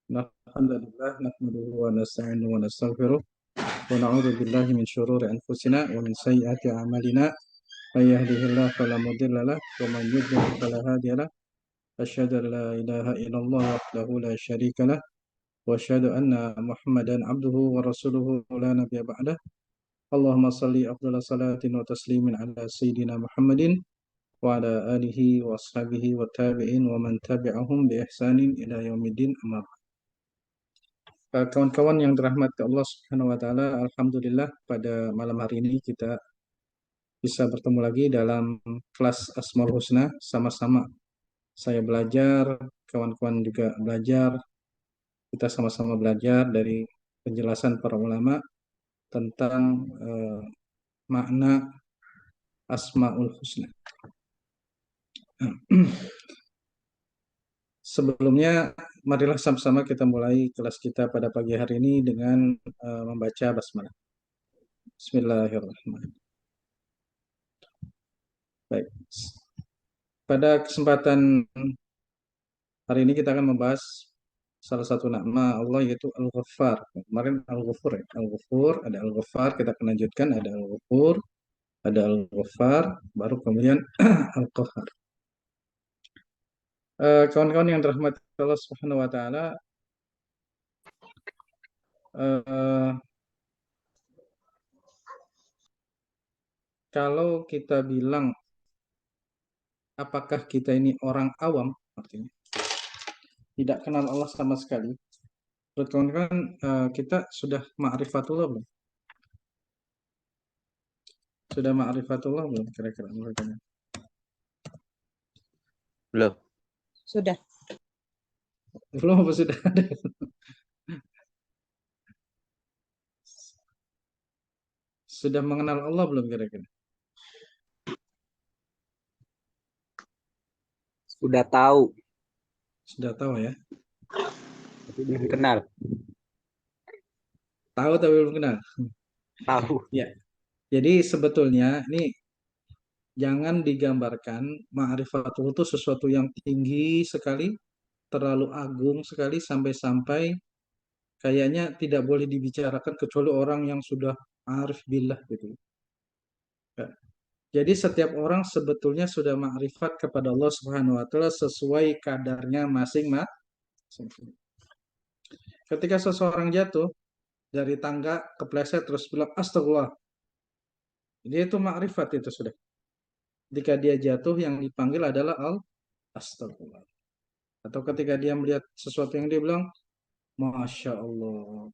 Alhamdulillah nahmaduhu wa nasta'inuhu wa nastaghfiruh wa na'udzu billahi min shururi anfusina wa min sayyiati a'malina may yahdihillahu fala mudilla lahu wa man yudlil fala hadiya lahu asyhadu an la ilaha illallah wahdahu la syarika lah wa asyhadu anna Muhammadan abduhu wa rasuluhu la nabiyya ba'dah. Allahumma shalli afdhala salatin wa taslimin ala sayyidina Muhammadin wa ala alihi wa ashabihi wa tabi'in wa man tabi'ahum bi ihsanin ila yaumiddin amma. Kawan-kawan yang dirahmati Allah Subhanahu wa taala, alhamdulillah pada malam hari ini kita bisa bertemu lagi dalam kelas Asmaul Husna. Sama-sama saya belajar, kawan-kawan juga belajar, kita sama-sama belajar dari penjelasan para ulama tentang makna Asmaul Husna. Sebelumnya, marilah sama-sama kita mulai kelas kita pada pagi hari ini dengan membaca basmalah. Bismillahirrahmanirrahim. Baik. Pada kesempatan hari ini kita akan membahas salah satu nama Allah yaitu Al-Ghaffar. Kemarin Al-Ghafur ya. Al-Ghafur, ada Al-Ghaffar, kita akan lanjutkan ada Al-Ghafur, ada Al-Ghaffar, baru kemudian Al-Qahhar. Kawan-kawan yang dirahmati Allah Subhanahu wa taala, kalau kita bilang apakah kita ini orang awam, artinya tidak kenal Allah sama sekali. Menurut kawan-kawan, kita sudah ma'rifatullah belum? Sudah ma'rifatullah belum kira-kira menurut kalian? Belum. Sudah. Belum apa sudah ada? Sudah mengenal Allah belum kira-kira? Sudah tahu, Sudah tahu ya? tapi belum kenal. Tahu tapi belum kenal. Tahu. Ya. Jadi sebetulnya ini jangan digambarkan ma'rifatul itu sesuatu yang tinggi sekali, terlalu agung sekali sampai-sampai kayaknya tidak boleh dibicarakan kecuali orang yang sudah arif billah gitu. Ya. Jadi setiap orang sebetulnya sudah ma'rifat kepada Allah Subhanahu wa taala sesuai kadarnya masing-masing. Ketika seseorang jatuh dari tangga kepleset terus bilang astagfirullah, dia itu makrifat itu sudah. Ketika dia jatuh yang dipanggil adalah astagfirullah. Atau ketika dia melihat sesuatu yang dia bilang masya Allah.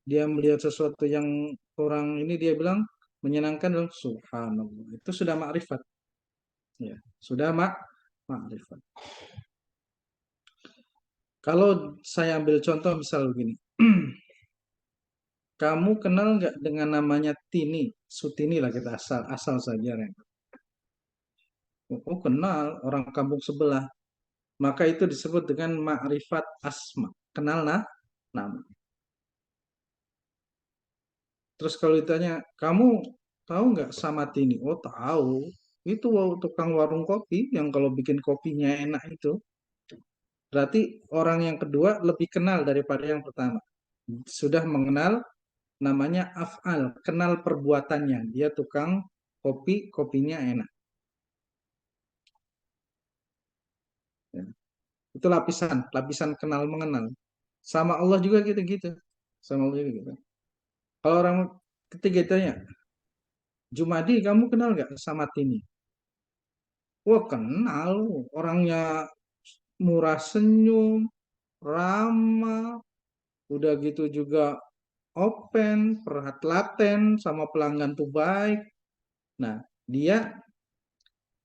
Dia melihat sesuatu yang kurang ini dia bilang menyenangkan dong subhanallah. Itu sudah makrifat. Ya, sudah makrifat. Kalau saya ambil contoh misal begini. Kamu kenal nggak dengan namanya Tini? Sutini lah kita asal saja. Ya. Oh kenal orang kampung sebelah. Maka itu disebut dengan ma'rifat asma. Kenal nama. Terus kalau ditanya, kamu tahu nggak sama Tini? Oh tahu. Itu tukang warung kopi yang kalau bikin kopinya enak itu. Berarti orang yang kedua lebih kenal daripada yang pertama. Sudah mengenal namanya af'al, kenal perbuatannya. Dia tukang kopi, kopinya enak. Ya. Itu lapisan kenal mengenal. Sama Allah juga gitu-gitu. Sama Allah juga gitu. Kalau orang ketiga tanya, Jumadi kamu kenal nggak sama Tini? Wah kenal, orangnya murah senyum, ramah, udah gitu juga open, perhatian sama pelanggan tuh baik. Nah, dia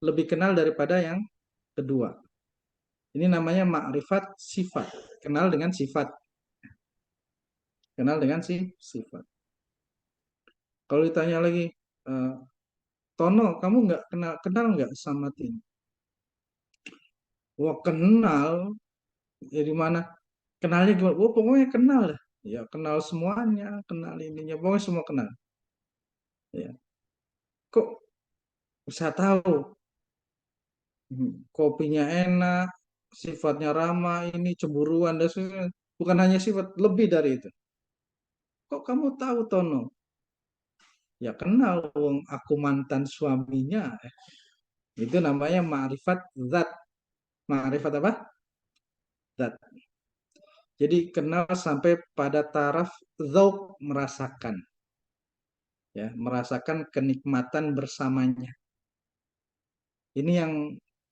lebih kenal daripada yang kedua. Ini namanya makrifat sifat. Kenal dengan sifat. Kenal dengan sifat. Kalau ditanya lagi, Tono, kamu nggak kenal nggak sama Tin? Wah kenal. Ya di mana? Kenalnya gimana? Oh pokoknya kenal lah. Ya kenal semuanya, kenal ininya, pokoknya semua kenal. Ya. Kok bisa tahu? Kopinya enak, sifatnya ramah, ini cemburuan dan sebagainya. Bukan hanya sifat, lebih dari itu. Kok kamu tahu Tono? Ya kenal, wong aku mantan suaminya. Itu namanya ma'rifat zat. Ma'rifat apa? Zat. Jadi kenal sampai pada taraf zauk, merasakan. Ya, merasakan kenikmatan bersamanya. Ini yang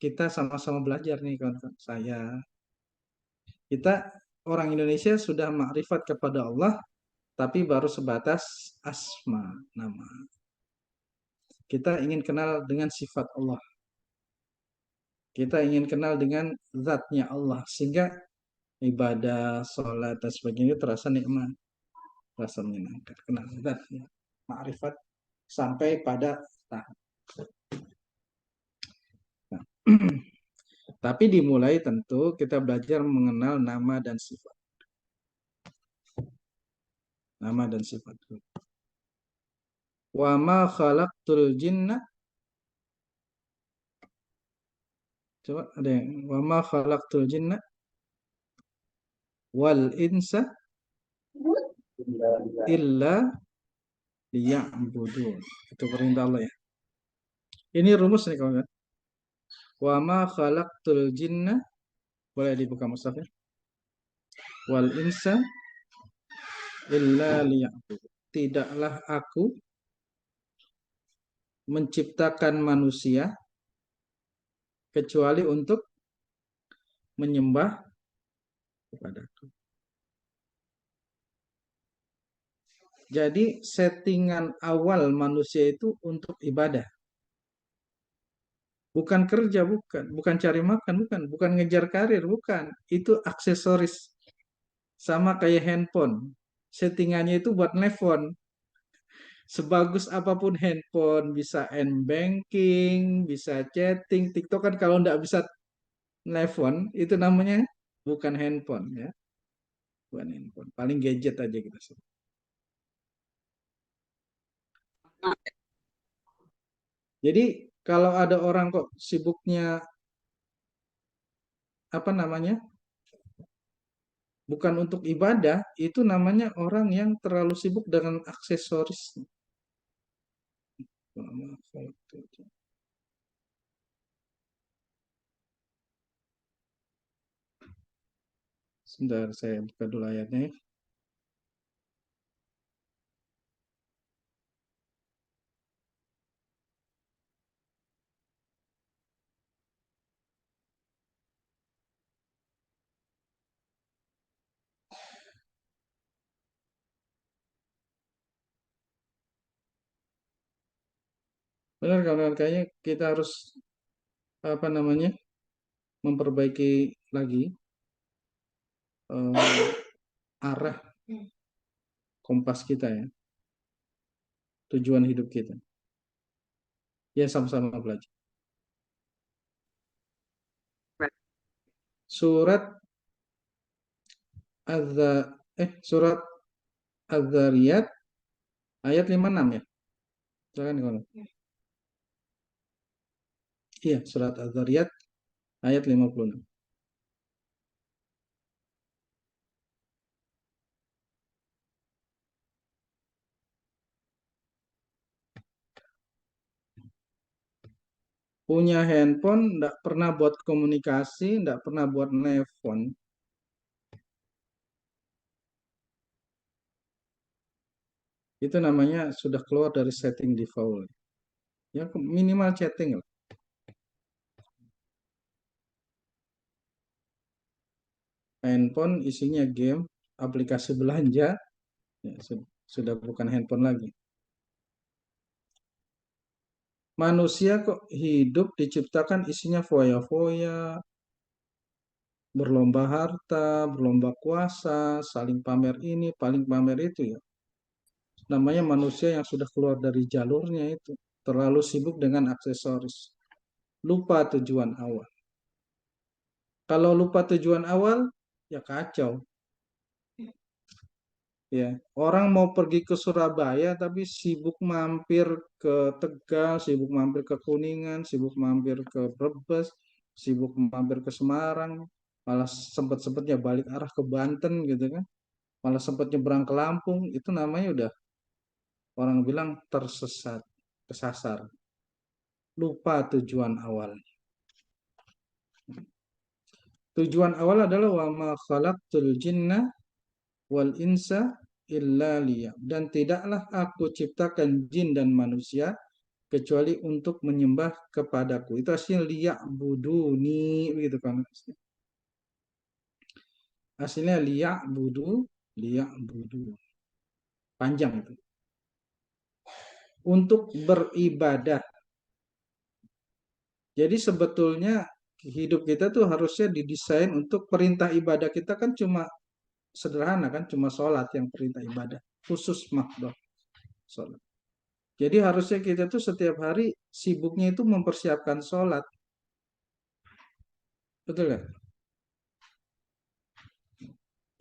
kita sama-sama belajar nih kawan-kawan. Kita orang Indonesia sudah makrifat kepada Allah, tapi baru sebatas asma, nama. Kita ingin kenal dengan sifat Allah. Kita ingin kenal dengan zatnya Allah. Sehingga ibadah, sholat, dan sebagainya terasa nikmat. Terasa menyenangkan. Kenal zatnya. Makrifat sampai pada tahap. Nah, tapi dimulai tentu kita belajar mengenal nama dan sifat. Nama dan sifat. Wa ma khalaqtul jinna. Coba ada yang wa ma khalaqtul jinna wal insa illa liya'budun. Itu perintah Allah ya. Ini rumus nih kawan-kawan. Wa ma khalaqtul jinna, boleh dibuka mushafnya. Wal insa illa liya'budun. Tidaklah aku menciptakan manusia kecuali untuk menyembah kepadaku. Jadi settingan awal manusia itu untuk ibadah. Bukan kerja, bukan cari makan, bukan ngejar karir, bukan. Itu aksesoris. Sama kayak handphone. Settingannya itu buat nelfon. Sebagus apapun handphone, bisa banking, bisa chatting, TikTok kan kalau nggak bisa nelfon, itu namanya bukan handphone ya. Bukan handphone. Paling gadget aja kita sebut. Jadi kalau ada orang kok sibuknya apa namanya? Bukan untuk ibadah, itu namanya orang yang terlalu sibuk dengan aksesoris. Sebentar saya buka dulu ayatnya ya. Benar kawan-kawan, kayaknya kita harus apa namanya? Memperbaiki lagi arah kompas kita ya, tujuan hidup kita. Ya sama-sama belajar. Surat surat Az-Zariyat ayat 56 ya. Silakan kalau. Iya, surat Az-Zariyat ayat 56. Punya handphone, enggak pernah buat komunikasi, enggak pernah buat nelpon. Itu namanya sudah keluar dari setting default. Ya minimal chatting lah. Handphone isinya game, aplikasi belanja, ya, sudah bukan handphone lagi. Manusia kok hidup diciptakan isinya foya-foya, berlomba harta, berlomba kuasa, saling pamer ini, paling pamer itu ya. Namanya manusia yang sudah keluar dari jalurnya itu. Terlalu sibuk dengan aksesoris. Lupa tujuan awal. Kalau lupa tujuan awal, ya kacau. Ya, orang mau pergi ke Surabaya tapi sibuk mampir ke Tegal, sibuk mampir ke Kuningan, sibuk mampir ke Brebes, sibuk mampir ke Semarang, malah sempat-sempatnya balik arah ke Banten gitu kan, malah sempat nyebrang ke Lampung, itu namanya udah orang bilang tersesat, kesasar, lupa tujuan awal. Tujuan awal adalah wa ma khalaqtul jinna wal insa illa liya, dan tidaklah aku ciptakan jin dan manusia kecuali untuk menyembah kepadaku. Itu aslinya liya buduni gitu kan. Aslinya liya budu. Panjang itu. Untuk beribadah. Jadi sebetulnya hidup kita tuh harusnya didesain untuk perintah ibadah kita kan cuma sederhana kan, cuma sholat yang perintah ibadah. Khusus makhluk sholat. Jadi harusnya kita tuh setiap hari sibuknya itu mempersiapkan sholat. Betul kan?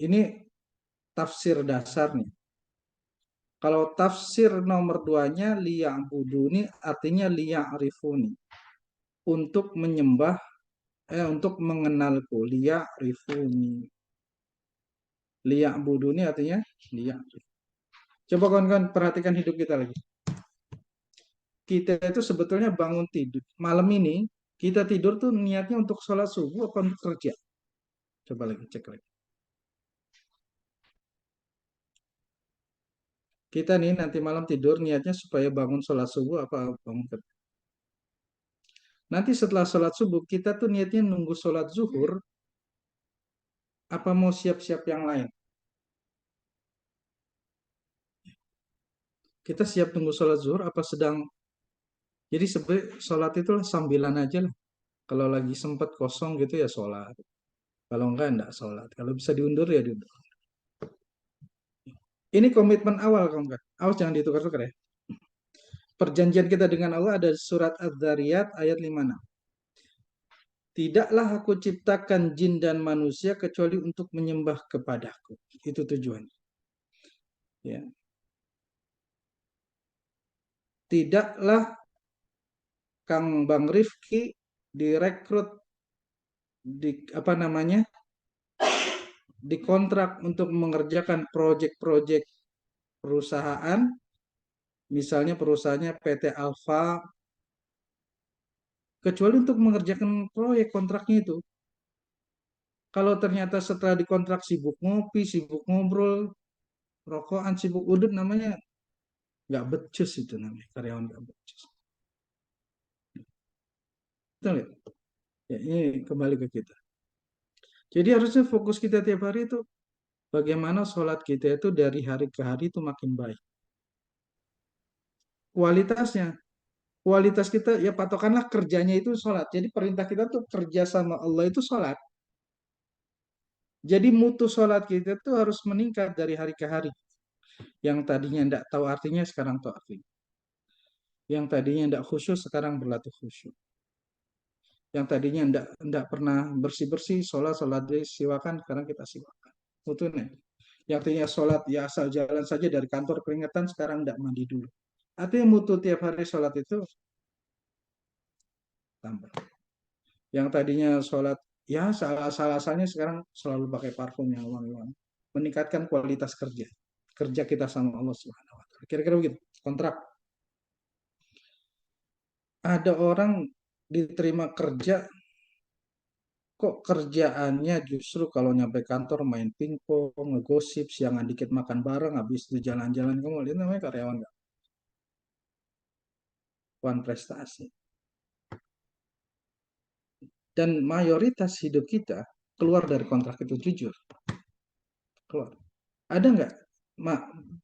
Ini tafsir dasarnya. Kalau tafsir nomor duanya liya'buduni artinya liya'rifuni. Untuk menyembah, untuk mengenalku. Liya'rifuni. Liya'buduni artinya liya'rifuni. Coba kawan-kawan perhatikan hidup kita lagi. Kita itu sebetulnya bangun tidur. Malam ini kita tidur tuh niatnya untuk sholat subuh apa untuk kerja? Coba lagi cek lagi. Kita nih nanti malam tidur niatnya supaya bangun sholat subuh apa bangun kerja. Nanti setelah sholat subuh kita tuh niatnya nunggu sholat zuhur apa mau siap-siap yang lain. Kita siap tunggu sholat zuhur apa sedang. Jadi sebenarnya sholat itu sambilan aja lah. Kalau lagi sempat kosong gitu ya sholat. Kalau enggak sholat. Kalau bisa diundur ya diundur. Ini komitmen awal kamu kan. Awas jangan ditukar-tukar ya. Perjanjian kita dengan Allah ada surat Az-Zariyat ayat 56. Tidaklah aku ciptakan jin dan manusia kecuali untuk menyembah kepadaku. Itu tujuannya. Ya. Tidaklah Kang Bang Rifki direkrut di apa namanya? Dikontrak untuk mengerjakan proyek-proyek perusahaan, misalnya perusahaannya PT Alfa, kecuali untuk mengerjakan proyek kontraknya itu. Kalau ternyata setelah dikontrak sibuk ngopi, sibuk ngobrol, rokokan, sibuk udut, namanya nggak becus itu namanya, karyawan nggak becus. Betul ya? Ya, ini kembali ke kita. Jadi harusnya fokus kita tiap hari itu bagaimana sholat kita itu dari hari ke hari itu makin baik. Kualitasnya, kualitas kita ya patokanlah kerjanya itu sholat. Jadi perintah kita tuh kerja sama Allah itu sholat. Jadi mutu sholat kita tuh harus meningkat dari hari ke hari. Yang tadinya tidak tahu artinya sekarang tahu artinya. Yang tadinya tidak khusyuk sekarang berlatih khusyuk. Yang tadinya tidak pernah bersih-bersih, sholat siwakan, sekarang kita siwakan. Mutunya. Yang tadinya sholat ya asal jalan saja dari kantor keringetan, sekarang tidak mandi dulu. Artinya mutu tiap hari sholat itu tambah. Yang tadinya sholat ya salah-salahnya sekarang selalu pakai parfum yang wangi-wangi. Meningkatkan kualitas kerja. Kerja kita sama Allah Subhanahu wa taala. Kira-kira begitu. Kontrak. Ada orang diterima kerja kok kerjaannya justru kalau nyampe kantor main pingpong, ngegosip, siangan dikit makan bareng, habis itu jalan-jalan. Kamu lihat namanya karyawan nggak? Wan prestasi. Dan mayoritas hidup kita keluar dari kontrak itu jujur. Keluar. Ada nggak?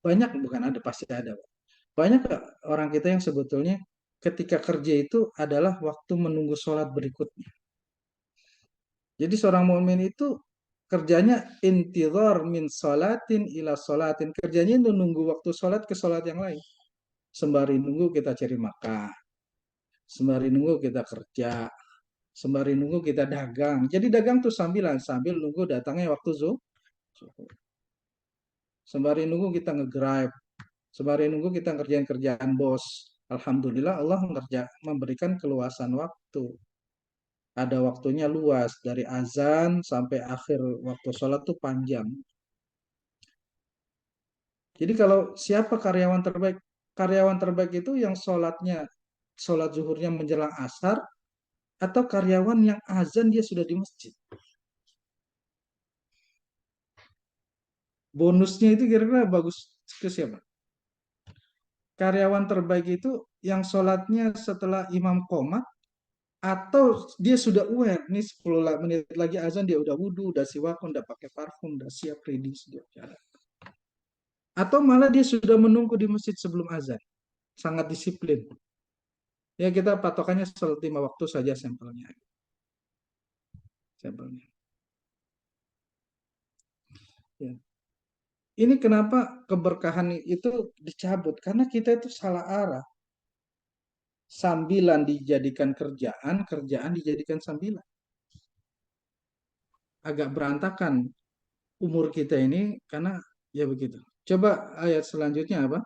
Banyak bukan ada pasti ada. Banyak nggak orang kita yang sebetulnya ketika kerja itu adalah waktu menunggu sholat berikutnya. Jadi seorang mukmin itu kerjanya intidhar min sholatin ila sholatin. Kerjanya itu nunggu waktu sholat ke sholat yang lain. Sembari nunggu kita cari makan. Sembari nunggu kita kerja. Sembari nunggu kita dagang. Jadi dagang tuh sambilan. Sambil nunggu datangnya waktu zuhur. Sembari nunggu kita nge-grab. Sembari nunggu kita ngerjain kerjaan bos. Alhamdulillah Allah memberikan keluasan waktu. Ada waktunya luas, dari azan sampai akhir waktu sholat tuh panjang. Jadi kalau siapa karyawan terbaik? Karyawan terbaik itu yang sholat zuhurnya menjelang asar, atau karyawan yang azan dia sudah di masjid. Bonusnya itu kira-kira bagus ke siapa? Karyawan terbaik itu yang sholatnya setelah imam qomat, atau dia sudah aware nih 10 menit lagi azan, dia udah wudhu, udah siwak, udah pakai parfum, udah siap ready sudah jalan. Atau malah dia sudah menunggu di masjid sebelum azan, sangat disiplin. Ya kita patokannya sholat 5 waktu saja sampelnya. Sampelnya. Ya. Ini kenapa keberkahan itu dicabut? Karena kita itu salah arah. Sambilan dijadikan kerjaan, kerjaan dijadikan sambilan. Agak berantakan umur kita ini karena ya begitu. Coba ayat selanjutnya apa?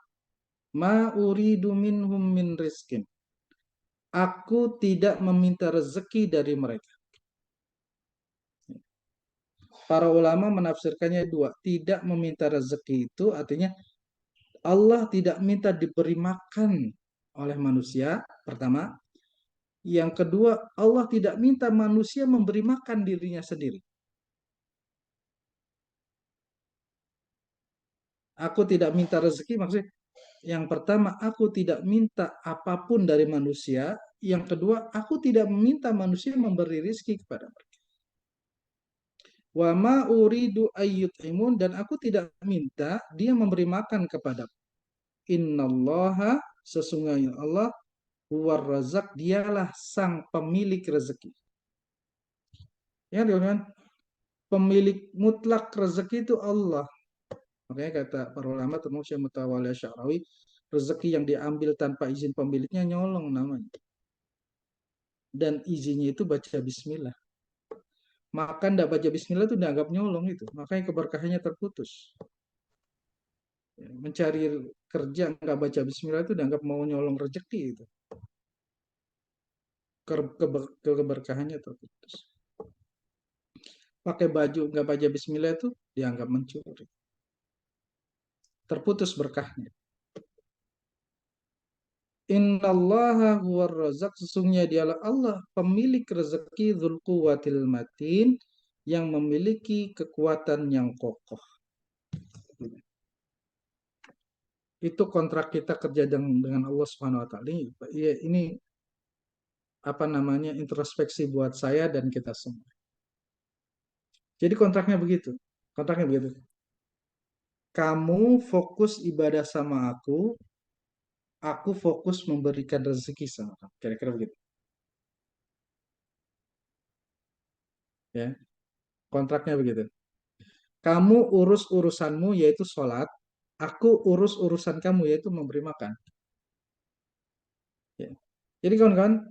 Ma uridu minhum min rizkin. Aku tidak meminta rezeki dari mereka. Para ulama menafsirkannya dua. Tidak meminta rezeki itu artinya Allah tidak minta diberi makan oleh manusia, pertama. Yang kedua, Allah tidak minta manusia memberi makan dirinya sendiri. Aku tidak minta rezeki, maksudnya yang pertama, aku tidak minta apapun dari manusia. Yang kedua, aku tidak meminta manusia memberi rezeki kepada mereka. Wa ma uridu ayyut'imun, dan aku tidak minta dia memberi makan kepada. Innallaha, sesungguhnya Allah, huwar razak, dialah sang pemilik rezeki. Ya, teman-teman, pemilik mutlak rezeki itu Allah. Makanya kata para ulama termasuk Syekh Mutawalli Asy'arawi, rezeki yang diambil tanpa izin pemiliknya nyolong namanya. Dan izinnya itu baca bismillah. Makan tidak baca bismillah itu dianggap nyolong itu. Makanya keberkahannya terputus. Ya, mencari kerja nggak baca bismillah itu dianggap mau nyolong rezeki itu. Keberkahannya terputus. Pakai baju nggak baca bismillah itu dianggap mencuri. Terputus berkahnya. Innallaha huwar razak, sesungguhnya dialah Allah pemilik rezeki, dzul quwwatil matin, yang memiliki kekuatan yang kokoh. Itu kontrak kita kerja dengan Allah Subhanahu wa taala. Ini apa namanya, introspeksi buat saya dan kita semua. Jadi kontraknya begitu. Kontraknya begitu. Kamu fokus ibadah sama aku fokus memberikan rezeki sama kamu. Kira-kira begitu. Ya, kontraknya begitu. Kamu urus urusanmu yaitu sholat, aku urus urusan kamu yaitu memberi makan. Ya. Jadi kawan-kawan,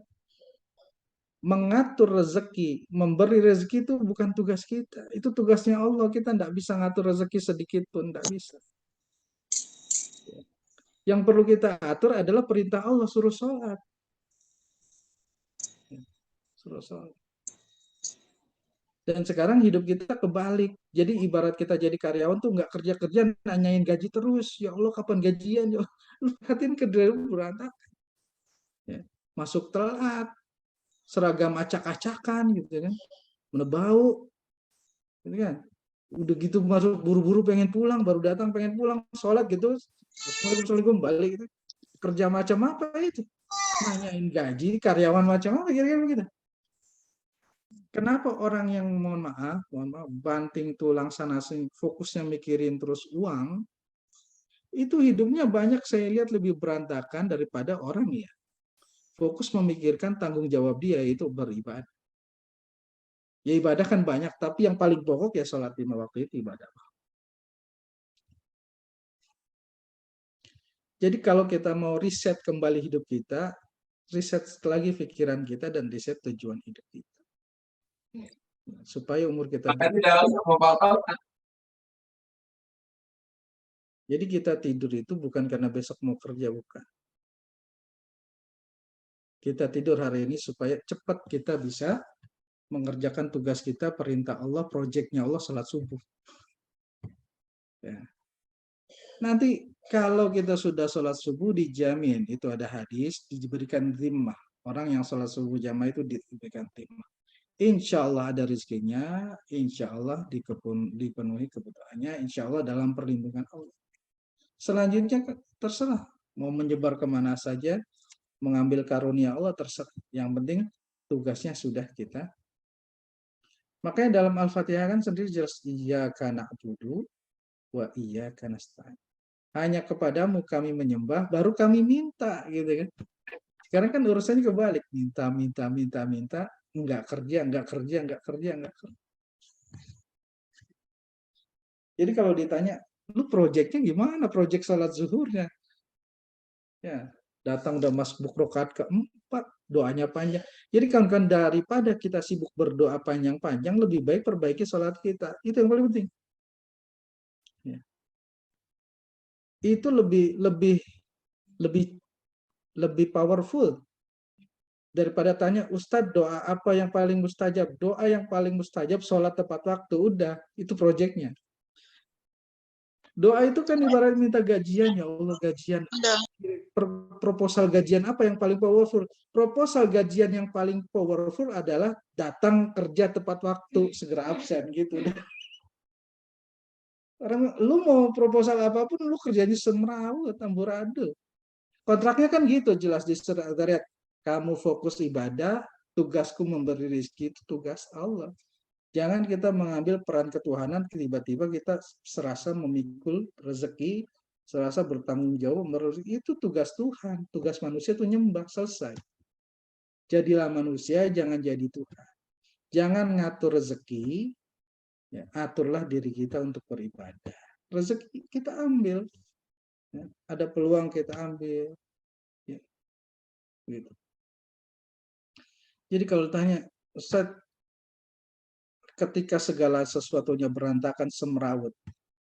mengatur rezeki, memberi rezeki itu bukan tugas kita. Itu tugasnya Allah. Kita tidak bisa ngatur rezeki sedikit pun, tidak bisa. Yang perlu kita atur adalah perintah Allah, suruh sholat. Suruh sholat. Dan sekarang hidup kita kebalik. Jadi ibarat kita jadi karyawan tuh nggak kerja-kerja nanyain gaji terus. Ya Allah kapan gajian? Ya Allah. Lu perhatiin kerja berantakan. Ya. Masuk telat, seragam acak-acakan gitu kan. Mana bau, gitu kan. Udah gitu masuk buru-buru pengen pulang, baru datang pengen pulang, sholat gitu. Assalamualaikum balik gitu. Kerja macam apa itu? Nanyain gaji, karyawan macam apa kira-kira begitu. Kenapa orang yang mohon maaf, banting tulang sana sini, fokusnya mikirin terus uang, itu hidupnya banyak saya lihat lebih berantakan daripada orang ya fokus memikirkan tanggung jawab dia itu beribadah. Ya ibadah kan banyak, tapi yang paling pokok ya sholat 5 waktu itu ibadah. Jadi kalau kita mau riset kembali hidup kita, riset lagi pikiran kita dan riset tujuan hidup kita. Supaya umur kita jadi kita tidur itu bukan karena besok mau kerja, bukan. Kita tidur hari ini supaya cepat kita bisa mengerjakan tugas kita, perintah Allah, proyeknya Allah, salat subuh. Ya. Nanti kalau kita sudah sholat subuh dijamin, itu ada hadis, diberikan zimmah. Orang yang sholat subuh jamaah itu diberikan zimmah. Insya Allah ada rezekinya, insya Allah dipenuhi kebutuhannya, insya Allah dalam perlindungan Allah. Selanjutnya terserah, mau menyebar kemana saja, mengambil karunia Allah terserah. Yang penting tugasnya sudah kita. Makanya dalam Al-Fatihah kan sendiri jelas, iyyaka na'budu wa iyyaka nasta'in. Hanya kepadamu kami menyembah, baru kami minta, gitu kan. Sekarang kan urusannya kebalik, minta, enggak kerja. Jadi kalau ditanya, lu proyeknya gimana, proyek salat zuhurnya? Ya, datang udah masbuk rakaat keempat, doanya panjang. Jadi kan daripada kita sibuk berdoa panjang-panjang, lebih baik perbaiki salat kita. Itu yang paling penting. Ya. Itu lebih powerful daripada tanya, Ustadz doa apa yang paling mustajab? Doa yang paling mustajab sholat tepat waktu, udah, itu proyeknya. Doa itu kan ibarat minta gajian, ya Allah gajian. Proposal gajian apa yang paling powerful? Proposal gajian yang paling powerful adalah datang kerja tepat waktu, segera absen gitu. Orang lu mau proposal apapun, lu kerjanya semrawut, amburadul. Kontraknya kan gitu, jelas di sekretariat. Kamu fokus ibadah, tugasku memberi rezeki, itu tugas Allah. Jangan kita mengambil peran ketuhanan, tiba-tiba kita serasa memikul rezeki, serasa bertanggung jawab, itu tugas Tuhan. Tugas manusia itu nyembah, selesai. Jadilah manusia, jangan jadi Tuhan. Jangan ngatur rezeki, ya, aturlah diri kita untuk beribadah. Rezeki kita ambil, ya, ada peluang kita ambil. Ya, gitu. Jadi kalau tanya, Ustaz, ketika segala sesuatunya berantakan semrawut,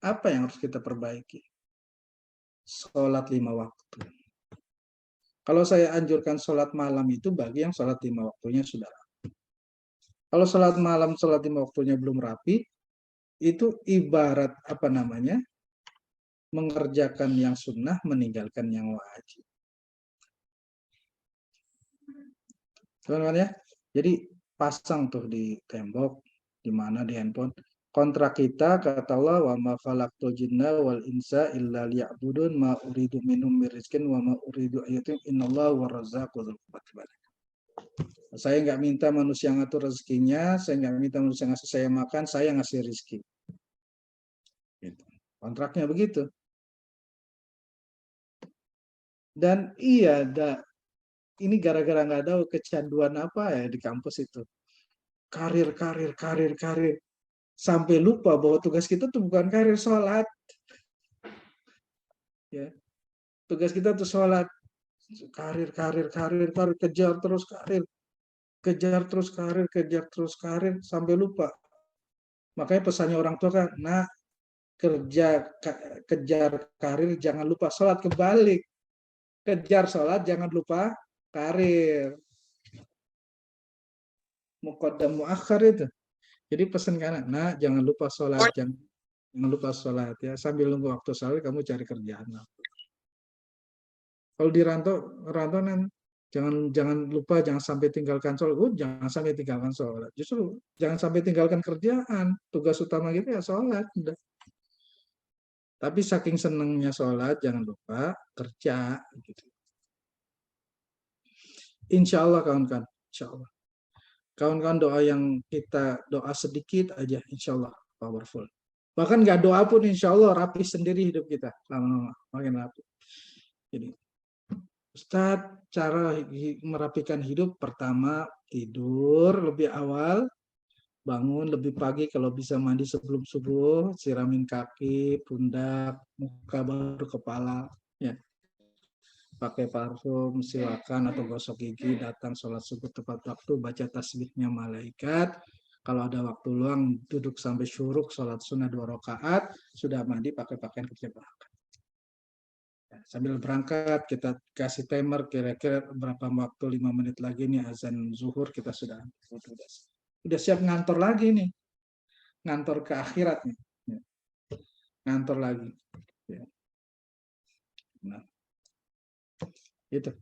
apa yang harus kita perbaiki? Sholat 5 waktu. Kalau saya anjurkan sholat malam itu bagi yang sholat 5 waktunya sudah rapi. Kalau sholat malam, sholat 5 waktunya belum rapi, itu ibarat apa namanya? Mengerjakan yang sunnah, meninggalkan yang wajib. Teman-teman ya, jadi pasang tuh di tembok, di mana di handphone. Kontrak kita kata Allah, wa ma khalaqtul jinna wal insa illa liya'budun ma uridu minhum rizqin wa ma uridu ayatim innallaha warrazzaqu dzul quwwati. Saya nggak minta manusia ngatur rezekinya, saya nggak minta manusia ngasih saya makan, saya ngasih rezeki. Gitu. Kontraknya begitu. Dan iya, ini gara-gara nggak tahu kecanduan apa ya di kampus itu. Karir. Sampai lupa bahwa tugas kita tuh bukan karir, sholat. Ya. Tugas kita tuh sholat. Karir, kejar terus karir. Kejar terus karir, sampai lupa. Makanya pesannya orang tua kan, nah, kejar karir, jangan lupa sholat. Kebalik. Kejar sholat, jangan lupa karir. Muqaddam muakhir itu. Jadi pesan kan, nah, jangan lupa sholat, jangan lupa sholat ya. Sambil nunggu waktu sholat, kamu cari kerjaan. Kalau di rantau kan jangan lupa, jangan sampai tinggalkan sholat. Jangan sampai tinggalkan sholat. Justru jangan sampai tinggalkan kerjaan. Tugas utama kita ya sholat. Udah. Tapi saking senangnya sholat, jangan lupa kerja. Gitu. Insya Allah kawan-kawan. Insya Allah. Kawan-kawan doa yang kita doa sedikit aja, insya Allah powerful. Bahkan nggak doa pun, insya Allah rapi sendiri hidup kita. Lama-lama makin rapi. Jadi, Ustadz, cara merapikan hidup pertama tidur lebih awal, bangun lebih pagi kalau bisa mandi sebelum subuh, siramin kaki, pundak, muka baru kepala, ya. Pakai parfum, silakan atau gosok gigi, datang sholat subuh tepat waktu, baca tasbihnya malaikat. Kalau ada waktu luang, duduk sampai syuruk, sholat sunnah 2 rakaat, sudah mandi pakai pakaian kerja berangkat. Sambil berangkat, kita kasih timer kira-kira berapa waktu, 5 menit lagi nih azan zuhur, kita sudah wudhu. Udah siap ngantor lagi nih, ngantor ke akhirat nih, ya. Ngantor lagi. Ya. Nah, itu.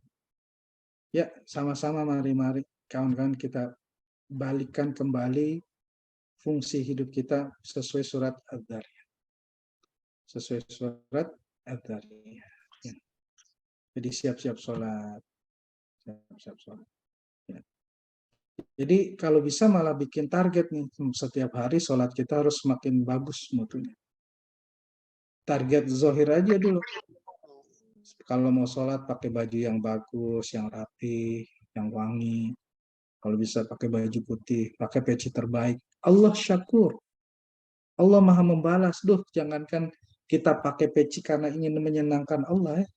Ya, sama-sama mari-mari kawan-kawan kita balikan kembali fungsi hidup kita sesuai surat Ad-Dzariyat. Sesuai surat Ad-Dzariyat. Ya. Jadi siap-siap sholat. Siap-siap sholat. Ya. Jadi kalau bisa malah bikin target nih. Setiap hari sholat kita harus semakin bagus mutunya. Target zohir aja dulu. Kalau mau sholat pakai baju yang bagus, yang rapi, yang wangi. Kalau bisa pakai baju putih, pakai peci terbaik. Allah syakur. Allah maha membalas. Duh, jangankan kita pakai peci karena ingin menyenangkan Allah. Ya.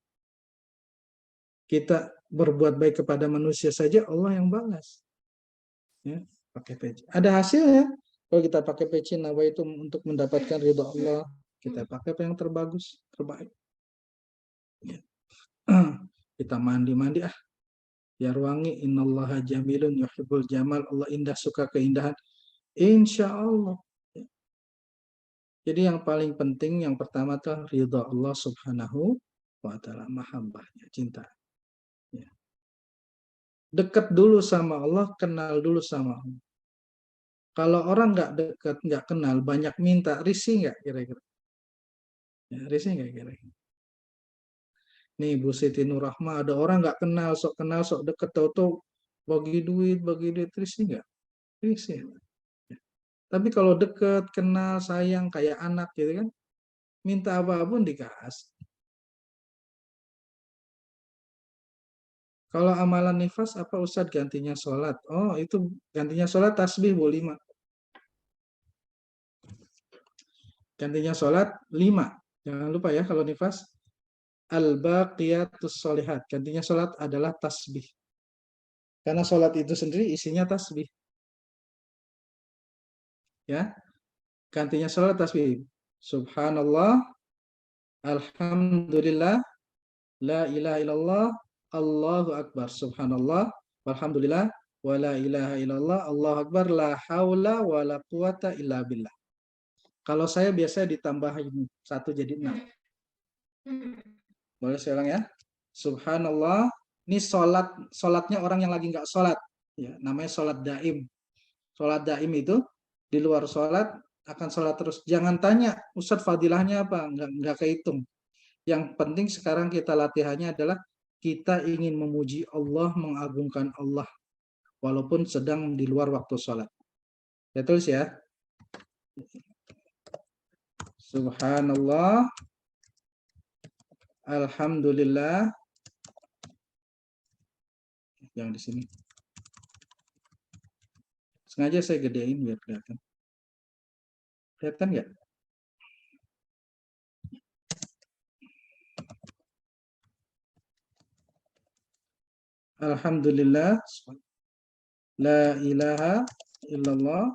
Kita berbuat baik kepada manusia saja, Allah yang balas. Ya, pakai peci. Ada hasilnya. Kalau kita pakai peci nawa itu untuk mendapatkan ridha Allah, kita pakai apa yang terbagus, terbaik. Ya. Kita mandi-mandi, biar wangi. Innallaha jamilun yuhibbul jamal. Allah indah, suka keindahan. Insya Allah. Jadi yang paling penting, yang pertama tuh ridha Allah subhanahu wa ta'ala, mahabbahnya, cinta. Ya. Dekat dulu sama Allah, kenal dulu sama Allah. Kalau orang nggak dekat, nggak kenal, banyak minta, risih nggak kira-kira? Ya, risih nggak kira-kira? Nih Bu Siti Nurrahma, ada orang nggak kenal, sok deket, tau-tau bagi duit, risih nggak? Risih. Ya. Tapi kalau deket, kenal, sayang, kayak anak gitu kan, minta apapun dikasih. Kalau amalan nifas apa Ustadz gantinya sholat? Oh itu gantinya sholat tasbih Bu 5. Gantinya sholat 5. Jangan lupa ya kalau nifas. Al-baqiyatus sholihat. Gantinya sholat adalah tasbih. Karena sholat itu sendiri isinya tasbih. Ya, gantinya sholat tasbih. Subhanallah, Alhamdulillah, La ilaha illallah, Allahu Akbar. Subhanallah, Alhamdulillah, wa la ilaha illallah, Allahu Akbar, la haula wa la quwata illa billah. Kalau saya biasanya ditambahin 1 jadi 6. Boleh saya ulang ya? Subhanallah, ini sholatnya orang yang lagi nggak sholat. Ya, namanya sholat daim. Sholat daim itu di luar sholat akan sholat terus. Jangan tanya, Ustadz fadilahnya apa? Nggak kehitung. Yang penting sekarang kita latihannya adalah kita ingin memuji Allah, mengagungkan Allah, walaupun sedang di luar waktu sholat. Ya tulis ya. Subhanallah, Alhamdulillah. Yang di sini. Sengaja saya gedein biar kelihatan. Kelihatan nggak? Alhamdulillah, la ilaha illallah,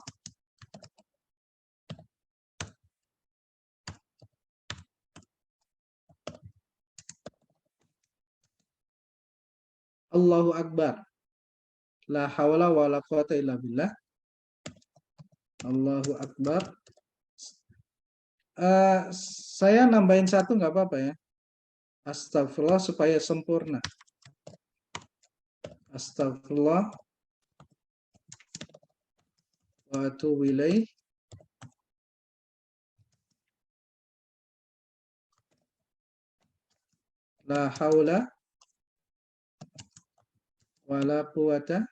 Allahu Akbar, la hawla wa la quwata illa billah, Allahu Akbar. Saya nambahin 1 nggak apa-apa ya. Astagfirullah supaya sempurna. Astagfirullah wa atubu ilaih. La haula wa la quwata.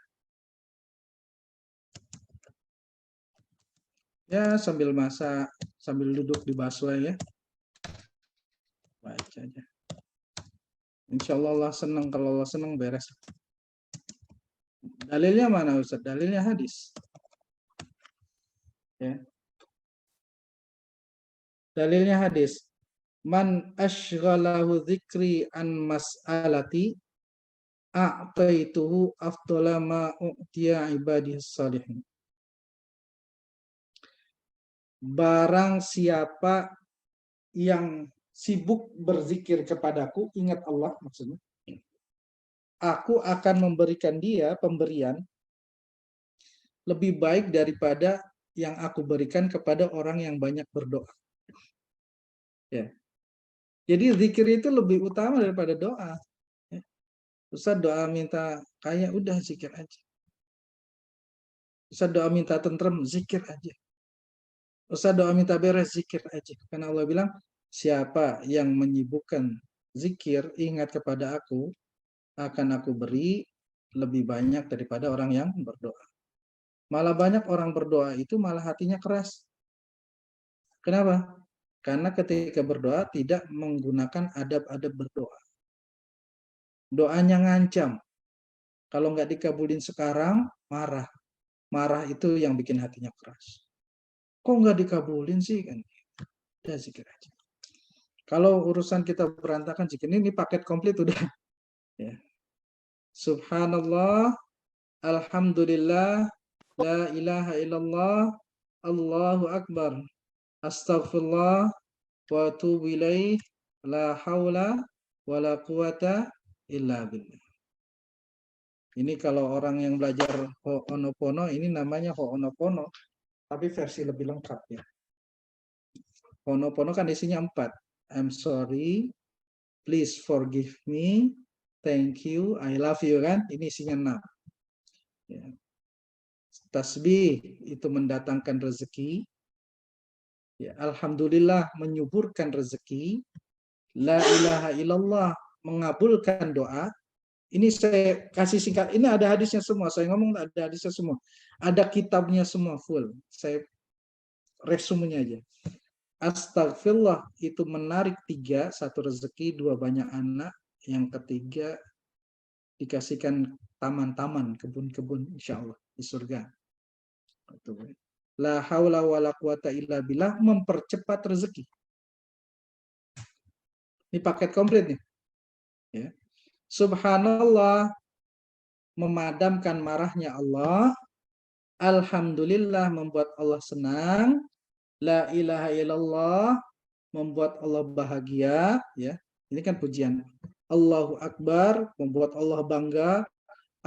Ya sambil masak, sambil duduk di busway ya. Baik aja. Insya Allah Allah senang, kalau Allah senang beres. Dalilnya mana Ustaz? Dalilnya hadis. Ya. Dalilnya hadis. Man ashghalahu dzikri an mas'alati a'taituhu afdala ma u'tiya ibadis salihin. Barang siapa yang sibuk berzikir kepadaku, ingat Allah maksudnya, aku akan memberikan dia pemberian lebih baik daripada yang aku berikan kepada orang yang banyak berdoa. Ya. Jadi zikir itu lebih utama daripada doa. Ya. Ustaz doa minta kaya, udah zikir aja. Ustaz doa minta tentrem, zikir aja. Ustaz doa minta beres, zikir aja. Karena Allah bilang, siapa yang menyibukkan zikir, ingat kepada aku, akan aku beri lebih banyak daripada orang yang berdoa. Malah banyak orang berdoa itu malah hatinya keras. Kenapa? Karena ketika berdoa tidak menggunakan adab-adab berdoa. Doanya ngancam. Kalau nggak dikabulin sekarang, marah. Marah itu yang bikin hatinya keras. Kok nggak dikabulin sih? Kan? Udah zikir aja. Kalau urusan kita berantakan, zikir ini paket komplit udah. Ya. Subhanallah, alhamdulillah, la ilaha illallah, Allahu akbar, astagfirullah, wa atubu ilaih, la haula, wa la quwata illa billah. Ini kalau orang yang belajar Ho'onopono, ini namanya Ho'onopono, tapi versi lebih lengkap ya. Ho'onopono kan isinya 4. I'm sorry, please forgive me, thank you, I love you kan. Ini isinya 6. Ya. Tasbih itu mendatangkan rezeki. Ya, alhamdulillah menyuburkan rezeki. La ilaha illallah mengabulkan doa. Ini saya kasih singkat. Ini ada hadisnya semua. Saya ngomong ada hadisnya semua. Ada kitabnya semua full. Saya resumenya aja. Astagfirullah itu menarik 3, 1 rezeki, 2 banyak anak, yang ketiga dikasihkan taman-taman, kebun-kebun insya Allah di surga. La haula wa la quwata illa billah mempercepat rezeki. Ini paket komplit nih. Ya. Subhanallah memadamkan marahnya Allah. Alhamdulillah membuat Allah senang. La ilaha illallah membuat Allah bahagia, ya. Ini kan pujian. Allahu Akbar membuat Allah bangga.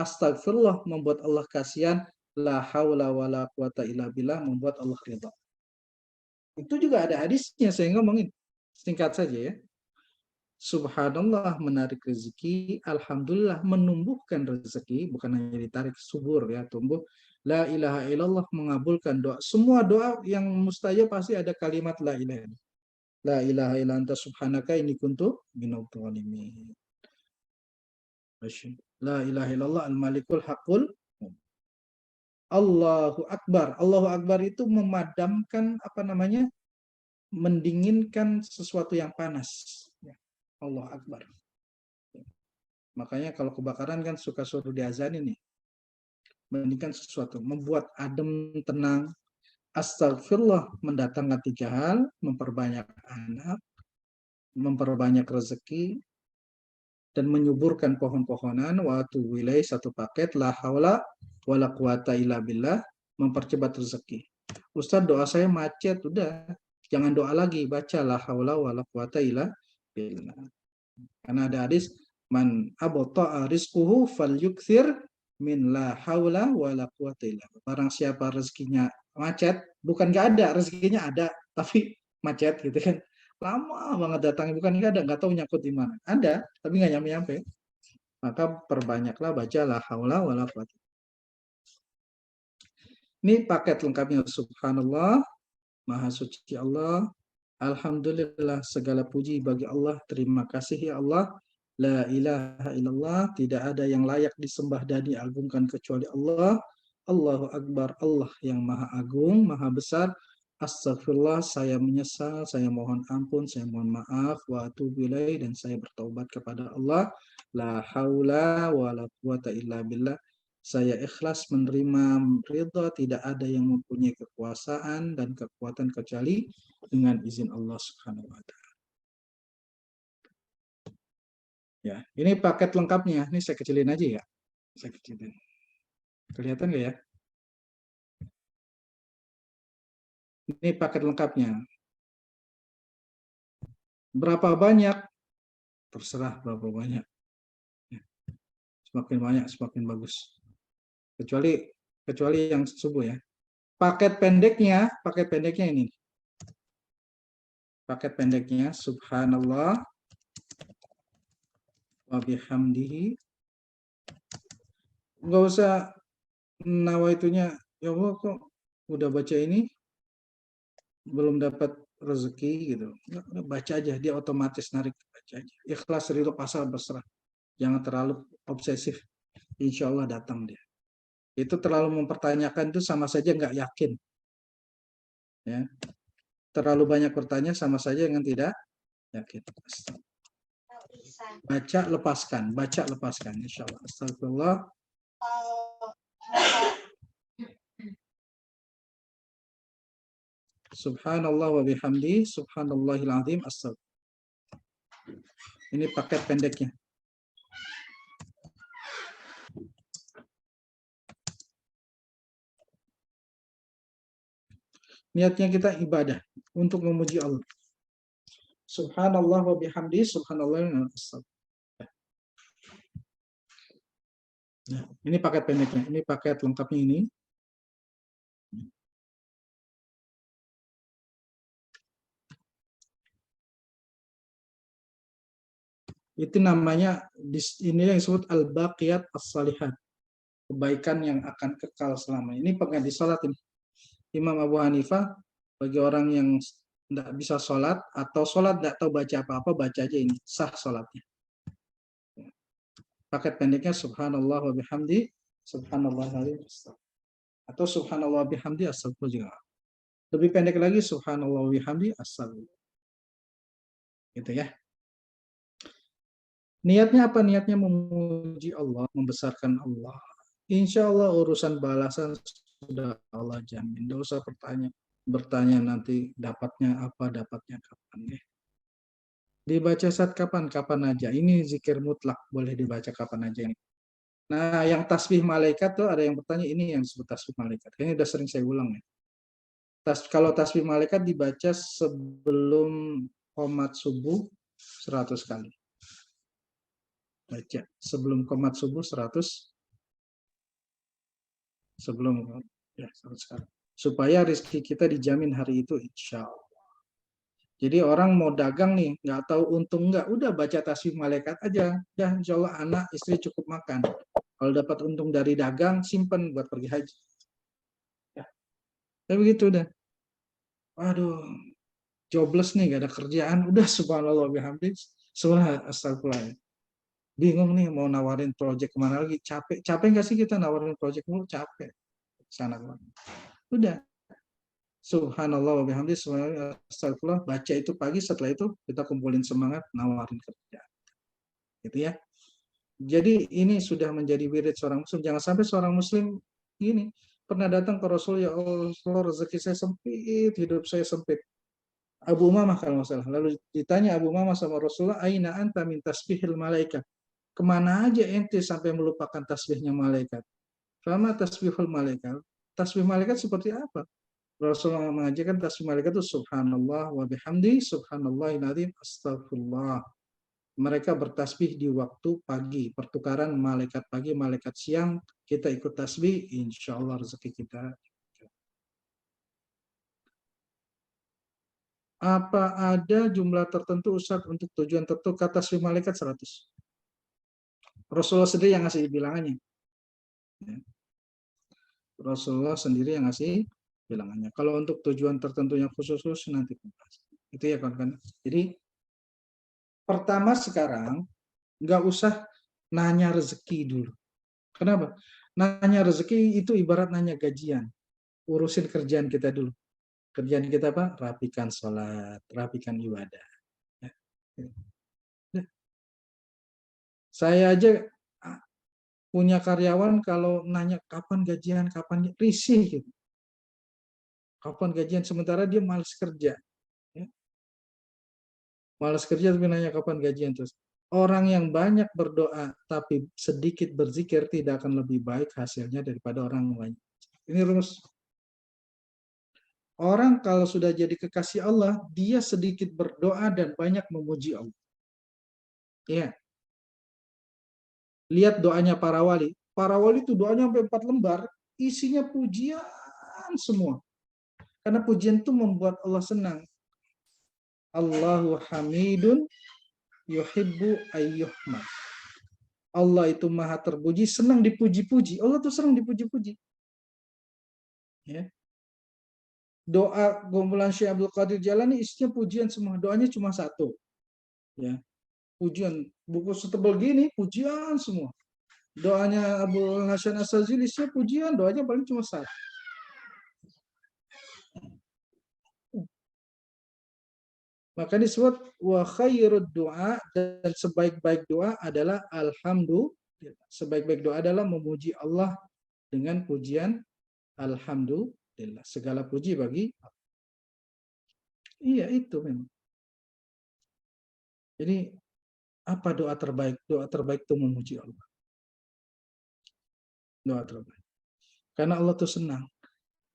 Astagfirullah membuat Allah kasihan. La haula wala quwata illa billah membuat Allah ridha. Itu juga ada hadisnya, saya ngomongin. Singkat saja ya. Subhanallah menarik rezeki, alhamdulillah menumbuhkan rezeki, bukan hanya ditarik, subur ya, tumbuh. La ilaha illallah mengabulkan doa. Semua doa yang mustajab pasti ada kalimat la ilaha illallah. La ilaha illa anta subhanaka inni kuntu minadh dhalimin. La ilaha illallah al-malikul haqqul. Allahu Akbar. Allahu Akbar itu memadamkan apa namanya? Mendinginkan sesuatu yang panas. Ya. Allah Akbar. Makanya kalau kebakaran kan suka suruh diazanin nih. Mendinginkan sesuatu, membuat adem, tenang. Astagfirullah mendatangkan 3 hal, memperbanyak anak, memperbanyak rezeki, dan menyuburkan pohon-pohonan. Waktu wilayah 1 paket, la haula wala quwata illa billah, mempercepat rezeki. Ustaz doa saya macet, udah jangan doa lagi, baca la haula wala quwata illa billah. Karena ada hadis man abta'a rizquhu falyukthir min la haula wala quwata illa billah. Barang siapa rezekinya macet, bukan nggak ada, rezekinya ada tapi macet gitu kan. Lama banget datangnya, bukan nggak ada, nggak tahu nyangkut di mana. Ada, tapi nggak nyampe-nyampe. Maka perbanyaklah baca la haula wala quwata. Ini paket lengkapnya. Subhanallah, Maha Suci Allah. Alhamdulillah, segala puji bagi Allah. Terima kasih ya Allah. La ilaha illallah, tidak ada yang layak disembah dan diagungkan kecuali Allah. Allahu Akbar, Allah yang maha agung, maha besar. Astagfirullah, saya menyesal, saya mohon ampun, saya mohon maaf, wa atubu ilaih, dan saya bertaubat kepada Allah. La haula wa la quwata illa billah. Saya ikhlas menerima ridha, tidak ada yang mempunyai kekuasaan dan kekuatan kecuali dengan izin Allah Subhanahu wa taala. Ya, ini paket lengkapnya. Ini saya kecilin aja ya. Saya kecilin. Kelihatan nggak ya? Ini paket lengkapnya. Berapa banyak? Terserah berapa banyak. Semakin banyak, semakin bagus. Kecuali kecuali yang subuh ya. Paket pendeknya ini. Paket pendeknya subhanallah wa bihamdihi. Enggak usah nawaitunya, ya Allah kok udah baca ini belum dapat rezeki gitu. Nggak, baca aja, dia otomatis narik, baca aja. Ikhlas ridho pasal berserah. Jangan terlalu obsesif. Insya Allah datang dia. Itu terlalu mempertanyakan itu sama saja nggak yakin. Ya. Terlalu banyak bertanya sama saja dengan tidak yakin. Baca lepaskan. Insya Allah. Astagfirullah. Subhanallah wa bihamdi, subhanallahil azim, astagfirullah. Ini paket pendeknya. Niatnya kita ibadah untuk memuji Allah. Subhanallah wa bihamdi, subhanallah. Nah, ini paket pendeknya. Ini paket lengkapnya ini. Itu namanya, ini yang disebut al-baqiyat as-salihat. Kebaikan yang akan kekal selama. Ini pengganti sholat ini. Imam Abu Hanifah, bagi orang yang tidak bisa sholat, atau sholat tidak tahu baca apa-apa, baca aja ini. Sah sholatnya. Paket pendeknya subhanallah wa bihamdi, subhanallah atau subhanallah wa bihamdi, astagfirullah juga. Lebih pendek lagi, subhanallah wa bihamdi, astagfirullah. Gitu ya. Niatnya apa? Niatnya memuji Allah, membesarkan Allah. Insya Allah urusan balasan sudah Allah jamin. Tidak usah bertanya nanti dapatnya apa, dapatnya kapan. Ya. Dibaca saat kapan? Kapan aja. Ini zikir mutlak, boleh dibaca kapan aja. Nah, yang tasbih malaikat tuh ada yang bertanya, ini yang disebut tasbih malaikat. Ini udah sering saya ulang ya. Kalau tasbih malaikat dibaca sebelum qomat subuh 100 kali. Baca sebelum qomat subuh 100, sebelum ya 100 kali. Supaya rezeki kita dijamin hari itu, insya Allah. Jadi orang mau dagang nih, nggak tahu untung nggak, udah baca tasbih malaikat aja. Ya, insya Allah anak istri cukup makan. Kalau dapat untung dari dagang, simpen buat pergi haji. Ya. Tapi begitu udah. Waduh, jobless nih, gak ada kerjaan. Udah subhanallah bihamdi, subhanallah astagfirullah. Bingung nih mau nawarin project kemana lagi. Capek nggak sih kita nawarin project mulu? Capek. Sana kemana. Udah. Subhanallah wa bihamdi, subhanallah astagfirullah. Baca itu pagi, setelah itu kita kumpulin semangat nawarin kerja. Gitu ya. Jadi ini sudah menjadi wirid seorang muslim. Jangan sampai seorang muslim ini pernah datang ke Rasul, ya Allah rezeki saya sempit, hidup saya sempit. Abu Umamah kalau nggak salah. Lalu ditanya Abu Umamah sama Rasulullah, aina anta min tasbihil malaikat. Kemana aja ente sampai melupakan tasbihnya malaikat? Fama tasbihul malaikat. Tasbih malaikat seperti apa? Rasulullah mengajarkan tasbih malaikat itu subhanallah wa bihamdi, subhanallahil azim, astagfirullah. Mereka bertasbih di waktu pagi, pertukaran malaikat pagi, malaikat siang, kita ikut tasbih, insya Allah rezeki kita. Apa ada jumlah tertentu Ustaz untuk tujuan tertentu? Kata tasbih malaikat 100. Rasulullah sendiri yang ngasih bilangannya. Rasulullah sendiri yang ngasih bilangannya. Kalau untuk tujuan tertentu yang khusus nanti itu ya kawan-kawan. Jadi pertama sekarang nggak usah nanya rezeki dulu. Kenapa? Nanya rezeki itu ibarat nanya gajian. Urusin kerjaan kita dulu. Kerjaan kita apa? Rapikan sholat, rapikan ibadah. Ya. Saya aja punya karyawan kalau nanya kapan gajian, kapan risih gitu. Kapan gajian, sementara dia malas kerja. Ya. Malas kerja tapi nanya kapan gajian terus. Orang yang banyak berdoa tapi sedikit berzikir tidak akan lebih baik hasilnya daripada orang banyak. Ini rumus. Orang kalau sudah jadi kekasih Allah, dia sedikit berdoa dan banyak memuji Allah. Ya. Lihat doanya para wali. Para wali itu doanya sampai 4 lembar. isinya pujian semua. Karena pujian itu membuat Allah senang. Allahu hamidun yuhibbu ayyuhmad. Allah itu maha terpuji, senang dipuji-puji. Allah tuh senang dipuji-puji. Ya. Doa gombolan Syekh Abdul Qadir Jalani isinya pujian semua. Doanya cuma satu. Ya. Pujian. Buku setebal gini, pujian semua. Doanya Abu Hasan As-Sazili isinya pujian, doanya paling cuma satu. Maka disebut wa khairud doa, dan sebaik-baik doa adalah alhamdulillah. Sebaik-baik doa adalah memuji Allah dengan pujian alhamdulillah. Segala puji bagi Allah. Iya itu memang. Jadi apa doa terbaik? Doa terbaik itu memuji Allah. Doa terbaik. Karena Allah tuh senang.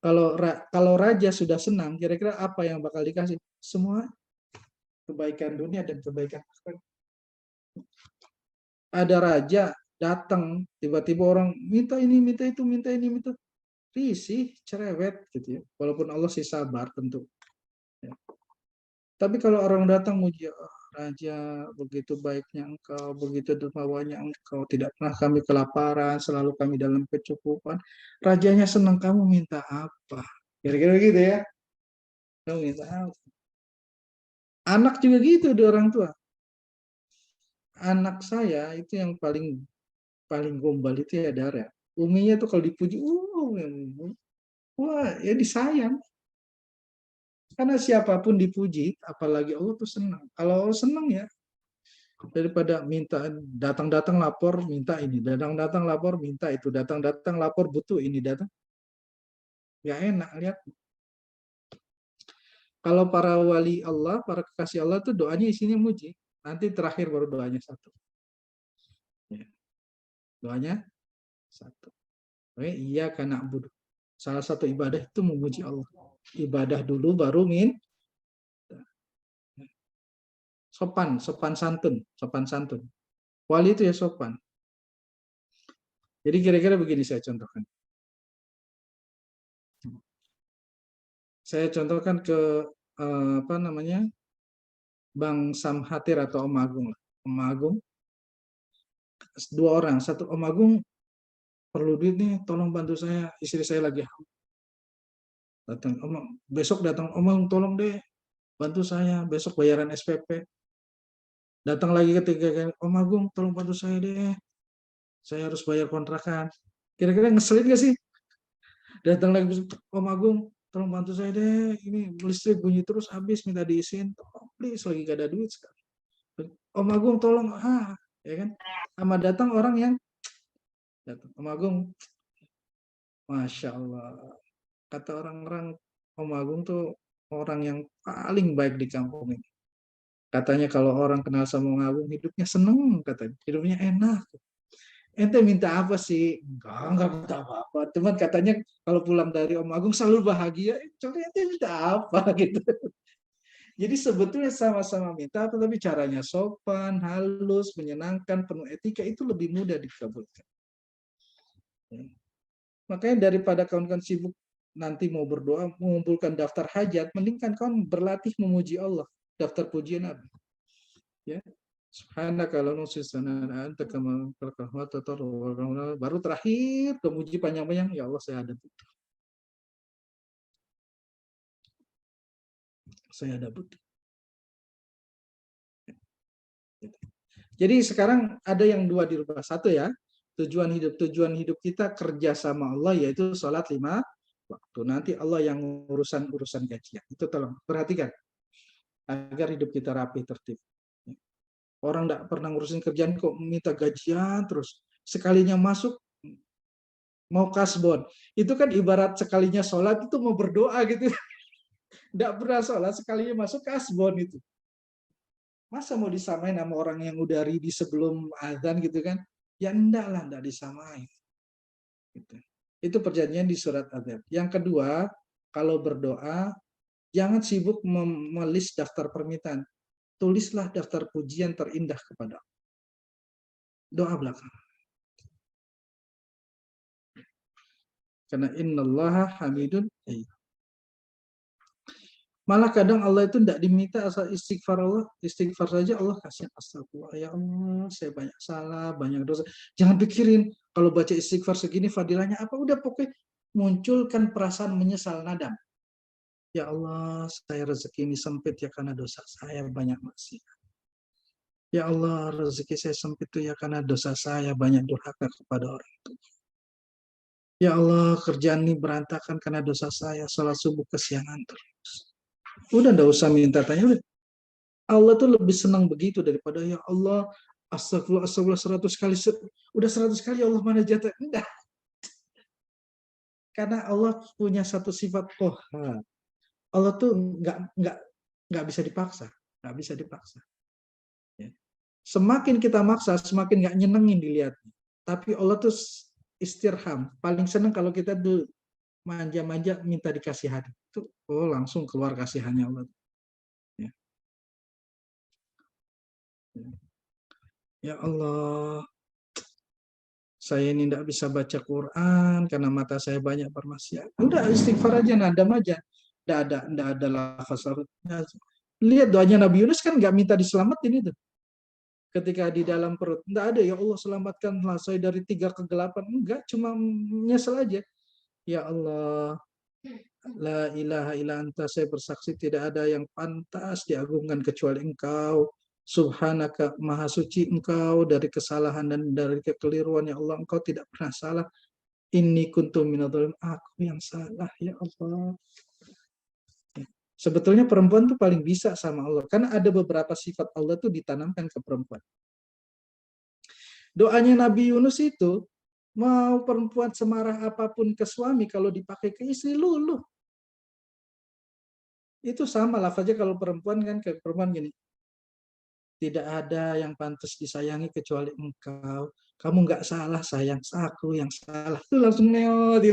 Kalau raja sudah senang, kira-kira apa yang bakal dikasih? Semua kebaikan dunia dan kebaikan akhirat. Ada raja datang, tiba-tiba orang minta ini, minta itu, minta ini, minta risih, cerewet gitu ya. Walaupun Allah sih sabar tentu. Ya. Tapi kalau orang datang muji, "Oh, raja, begitu baiknya engkau, begitu dermawannya engkau, tidak pernah kami kelaparan, selalu kami dalam kecukupan." Rajanya senang, kamu minta apa? Kira-kira gitu ya. Kamu minta apa? Anak juga gitu di orang tua. Anak saya itu yang paling paling gombal itu ya Dara. Uminya tuh kalau dipuji, wah ya disayang. Karena siapapun dipuji, apalagi Allah tuh senang. Kalau Allah senang ya, daripada minta datang-datang lapor minta ini, datang-datang lapor minta itu, datang-datang lapor butuh ini, datang. Gak enak lihat. Kalau para wali Allah, para kekasih Allah tuh doanya isinya muji. Nanti terakhir baru doanya satu. Ya. Doanya satu. Iya karena budu. Salah satu ibadah itu memuji Allah. Ibadah dulu baru sopan, sopan santun. Wali itu ya sopan. Jadi kira-kira begini saya contohkan. Saya contohkan ke apa namanya, Bang Samhatir atau Om Agung. Om Agung, dua orang, satu Om Agung perlu duit nih, tolong bantu saya, istri saya lagi hamil. Datang Om, besok datang Om Agung, tolong deh bantu saya, besok bayaran SPP. Datang lagi ketika Om Agung, tolong bantu saya deh, saya harus bayar kontrakan. Kira-kira ngeselin gak sih? Datang lagi Om Agung, tolong bantu saya deh, ini listrik bunyi terus habis, minta diisiin, tolong please, lagi gak ada duit sekarang. Om Agung tolong, ya kan? Sama datang orang yang datang. Om Agung, Masya Allah, kata orang-orang Om Agung tuh orang yang paling baik di kampung ini. Katanya kalau orang kenal sama Om Agung hidupnya seneng, katanya hidupnya enak. Ente minta apa sih? Enggak minta apa-apa. Cuman katanya kalau pulang dari Om Agung selalu bahagia. Coba ente minta apa gitu. Jadi sebetulnya sama-sama minta, tetapi caranya sopan, halus, menyenangkan, penuh etika itu lebih mudah dikabulkan. Ya. Makanya daripada kawan-kawan sibuk nanti mau berdoa, mengumpulkan daftar hajat, mending kan kawan berlatih memuji Allah. Daftar pujian apa? Ya. Subhanaka la nuhsi tsana'an anta kama baru terakhir kemuji panjang-panjang, ya Allah saya ada butuh. Saya ada butuh. Jadi sekarang ada yang dua dirubah. Satu ya, tujuan hidup kita kerja sama Allah, yaitu sholat 5 waktu. Nanti Allah yang urusan gajian. Itu tolong perhatikan agar hidup kita rapi tertib. Orang tidak pernah ngurusin kerjaan kok minta gajian terus. Sekalinya masuk mau kasbon. Itu kan ibarat sekalinya sholat itu mau berdoa gitu. Tidak pernah sholat sekalinya masuk kasbon itu. Masa mau disamain sama orang yang udah ready sebelum azan gitu kan? Ya enggak lah, enggak disamain. Gitu. Itu perjanjian di surat Adzab. Yang kedua, kalau berdoa, jangan sibuk melis daftar permintaan. Tulislah daftar pujian terindah kepada Allah. Doa belakang. Karena innallaha hamidun. Malah kadang Allah itu tidak diminta asal istighfar Allah, istighfar saja Allah kasih astagfirullah. Ya Allah, saya banyak salah, banyak dosa. Jangan pikirin kalau baca istighfar segini fadilahnya apa, udah pokoknya munculkan perasaan menyesal nadam. Ya Allah, saya rezeki ini sempit ya karena dosa saya banyak maksiat. Ya Allah, rezeki saya sempit itu ya karena dosa saya banyak durhaka kepada orang tua. Ya Allah, kerjaan ini berantakan karena dosa saya, salat subuh kesiangan terus. Udah nggak usah minta tanya, udah. Allah tuh lebih senang begitu daripada ya Allah, astagfirullah, astagfirullah 100 kali. Udah 100 kali Allah mana jatah. Enggak. Karena Allah punya satu sifat Qahhar. Allah tuh nggak bisa dipaksa. Nggak bisa dipaksa. Ya. Semakin kita maksa, semakin nggak nyenengin dilihatnya. Tapi Allah tuh istirham. Paling senang kalau kita tuh manja-manja minta dikasihani. Itu langsung keluar kasihannya Allah. Ya. Ya Allah, saya ini tidak bisa baca Quran karena mata saya banyak bermaksiat. Udah istighfar aja, nadam aja. Tidak ada lafaz. Lihat doanya Nabi Yunus kan nggak minta diselamatin itu. Ketika di dalam perut, tidak ada ya Allah selamatkanlah saya dari 3 kegelapan. Enggak, cuma nyesel aja. Ya Allah, la ilaha illa anta, saya bersaksi tidak ada yang pantas diagungkan kecuali Engkau. Subhanaka, maha suci Engkau dari kesalahan dan dari kekeliruan. Ya Allah, Engkau tidak pernah salah. Inni kuntu minadzalim, aku yang salah ya Allah. Sebetulnya perempuan tuh paling bisa sama Allah, karena ada beberapa sifat Allah tuh ditanamkan ke perempuan. Doanya Nabi Yunus itu, mau perempuan semarah apapun ke suami, kalau dipakai ke istri luluh. Itu sama lafaznya kalau perempuan kan, ke perempuan gini, tidak ada yang pantas disayangi kecuali Engkau. Kamu nggak salah sayang, aku yang salah. Itu langsung neot.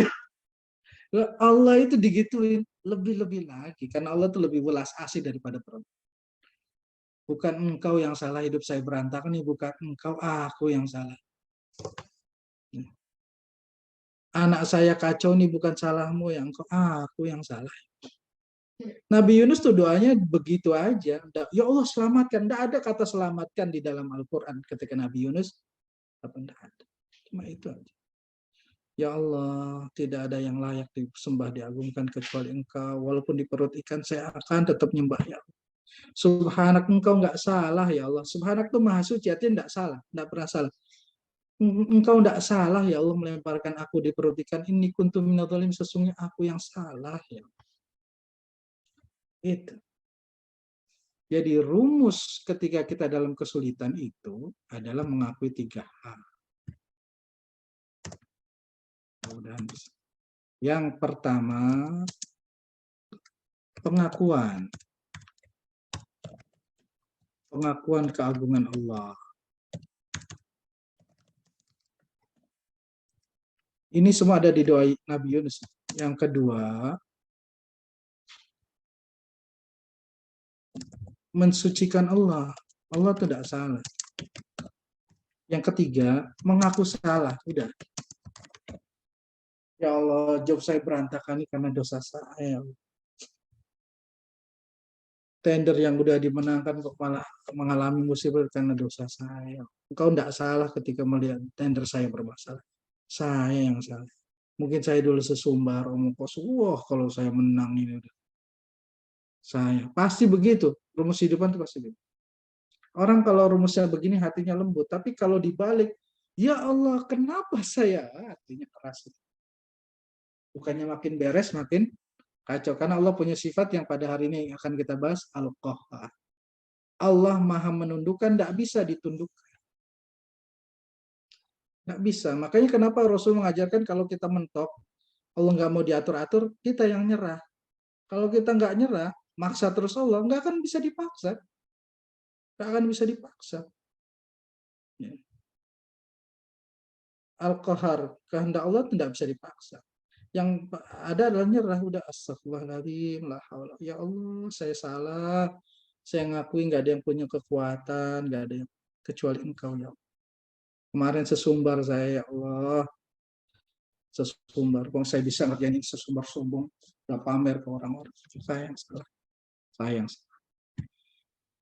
Allah itu digituin lebih-lebih lagi karena Allah itu lebih welas asih daripada perempuan. Bukan engkau yang salah hidup saya berantakan, nih bukan engkau, aku yang salah. Anak saya kacau nih bukan salahmu, yang engkau, aku yang salah. Nabi Yunus tuh doanya begitu aja. Ya Allah selamatkan. Tidak ada kata selamatkan di dalam Al-Quran ketika Nabi Yunus. Apa tidak ada. Cuma itu aja. Ya Allah, tidak ada yang layak disembah diagungkan kecuali Engkau. Walaupun di perut ikan saya akan tetap nyembah ya Allah. Subhanak, Engkau nggak salah ya Allah. Subhanak itu maha suci, artinya nggak salah, nggak pernah salah. Engkau nggak salah ya Allah melemparkan aku di perut ikan ini. Kuntu minadzalim, sesungguhnya aku yang salah ya. Itu. Jadi rumus ketika kita dalam kesulitan itu adalah mengakui 3 hal. Yang pertama, pengakuan. Pengakuan keagungan Allah. Ini semua ada di doa Nabi Yunus. Yang kedua, mensucikan Allah. Allah tidak salah. Yang ketiga, mengaku salah. Udah. Ya Allah, job saya berantakan ini karena dosa saya. Tender yang udah dimenangkan kok malah mengalami musibah karena dosa saya. Engkau tidak salah ketika melihat tender saya bermasalah. Saya yang salah. Mungkin saya dulu sesumbar, omong kosong. Wah, kalau saya menang ini udah. Saya pasti begitu. Rumus hidupan itu pasti begitu. Orang kalau rumusnya begini hatinya lembut, tapi kalau dibalik, ya Allah, kenapa saya hatinya keras? Bukannya makin beres, makin kacau. Karena Allah punya sifat yang pada hari ini akan kita bahas, Al-Qahhar. Allah maha menundukkan, tidak bisa ditundukkan. Nggak bisa. Makanya kenapa Rasul mengajarkan kalau kita mentok, Allah nggak mau diatur-atur, kita yang nyerah. Kalau kita nggak nyerah, maksa terus Allah, nggak akan bisa dipaksa. Nggak akan bisa dipaksa. Ya. Al-Qahar, kehendak Allah tidak bisa dipaksa. Yang ada adalah nyerah, udah astagfirullahaladzim, ya Allah, saya salah. Saya ngakui nggak ada yang punya kekuatan, nggak ada yang kecuali Engkau ya Allah. Kemarin sesumbar saya, ya Allah. sesumbar. Kalau saya bisa ngerjain ini sesumbar sombong, udah pamer ke orang-orang. Sayang salah. Sayang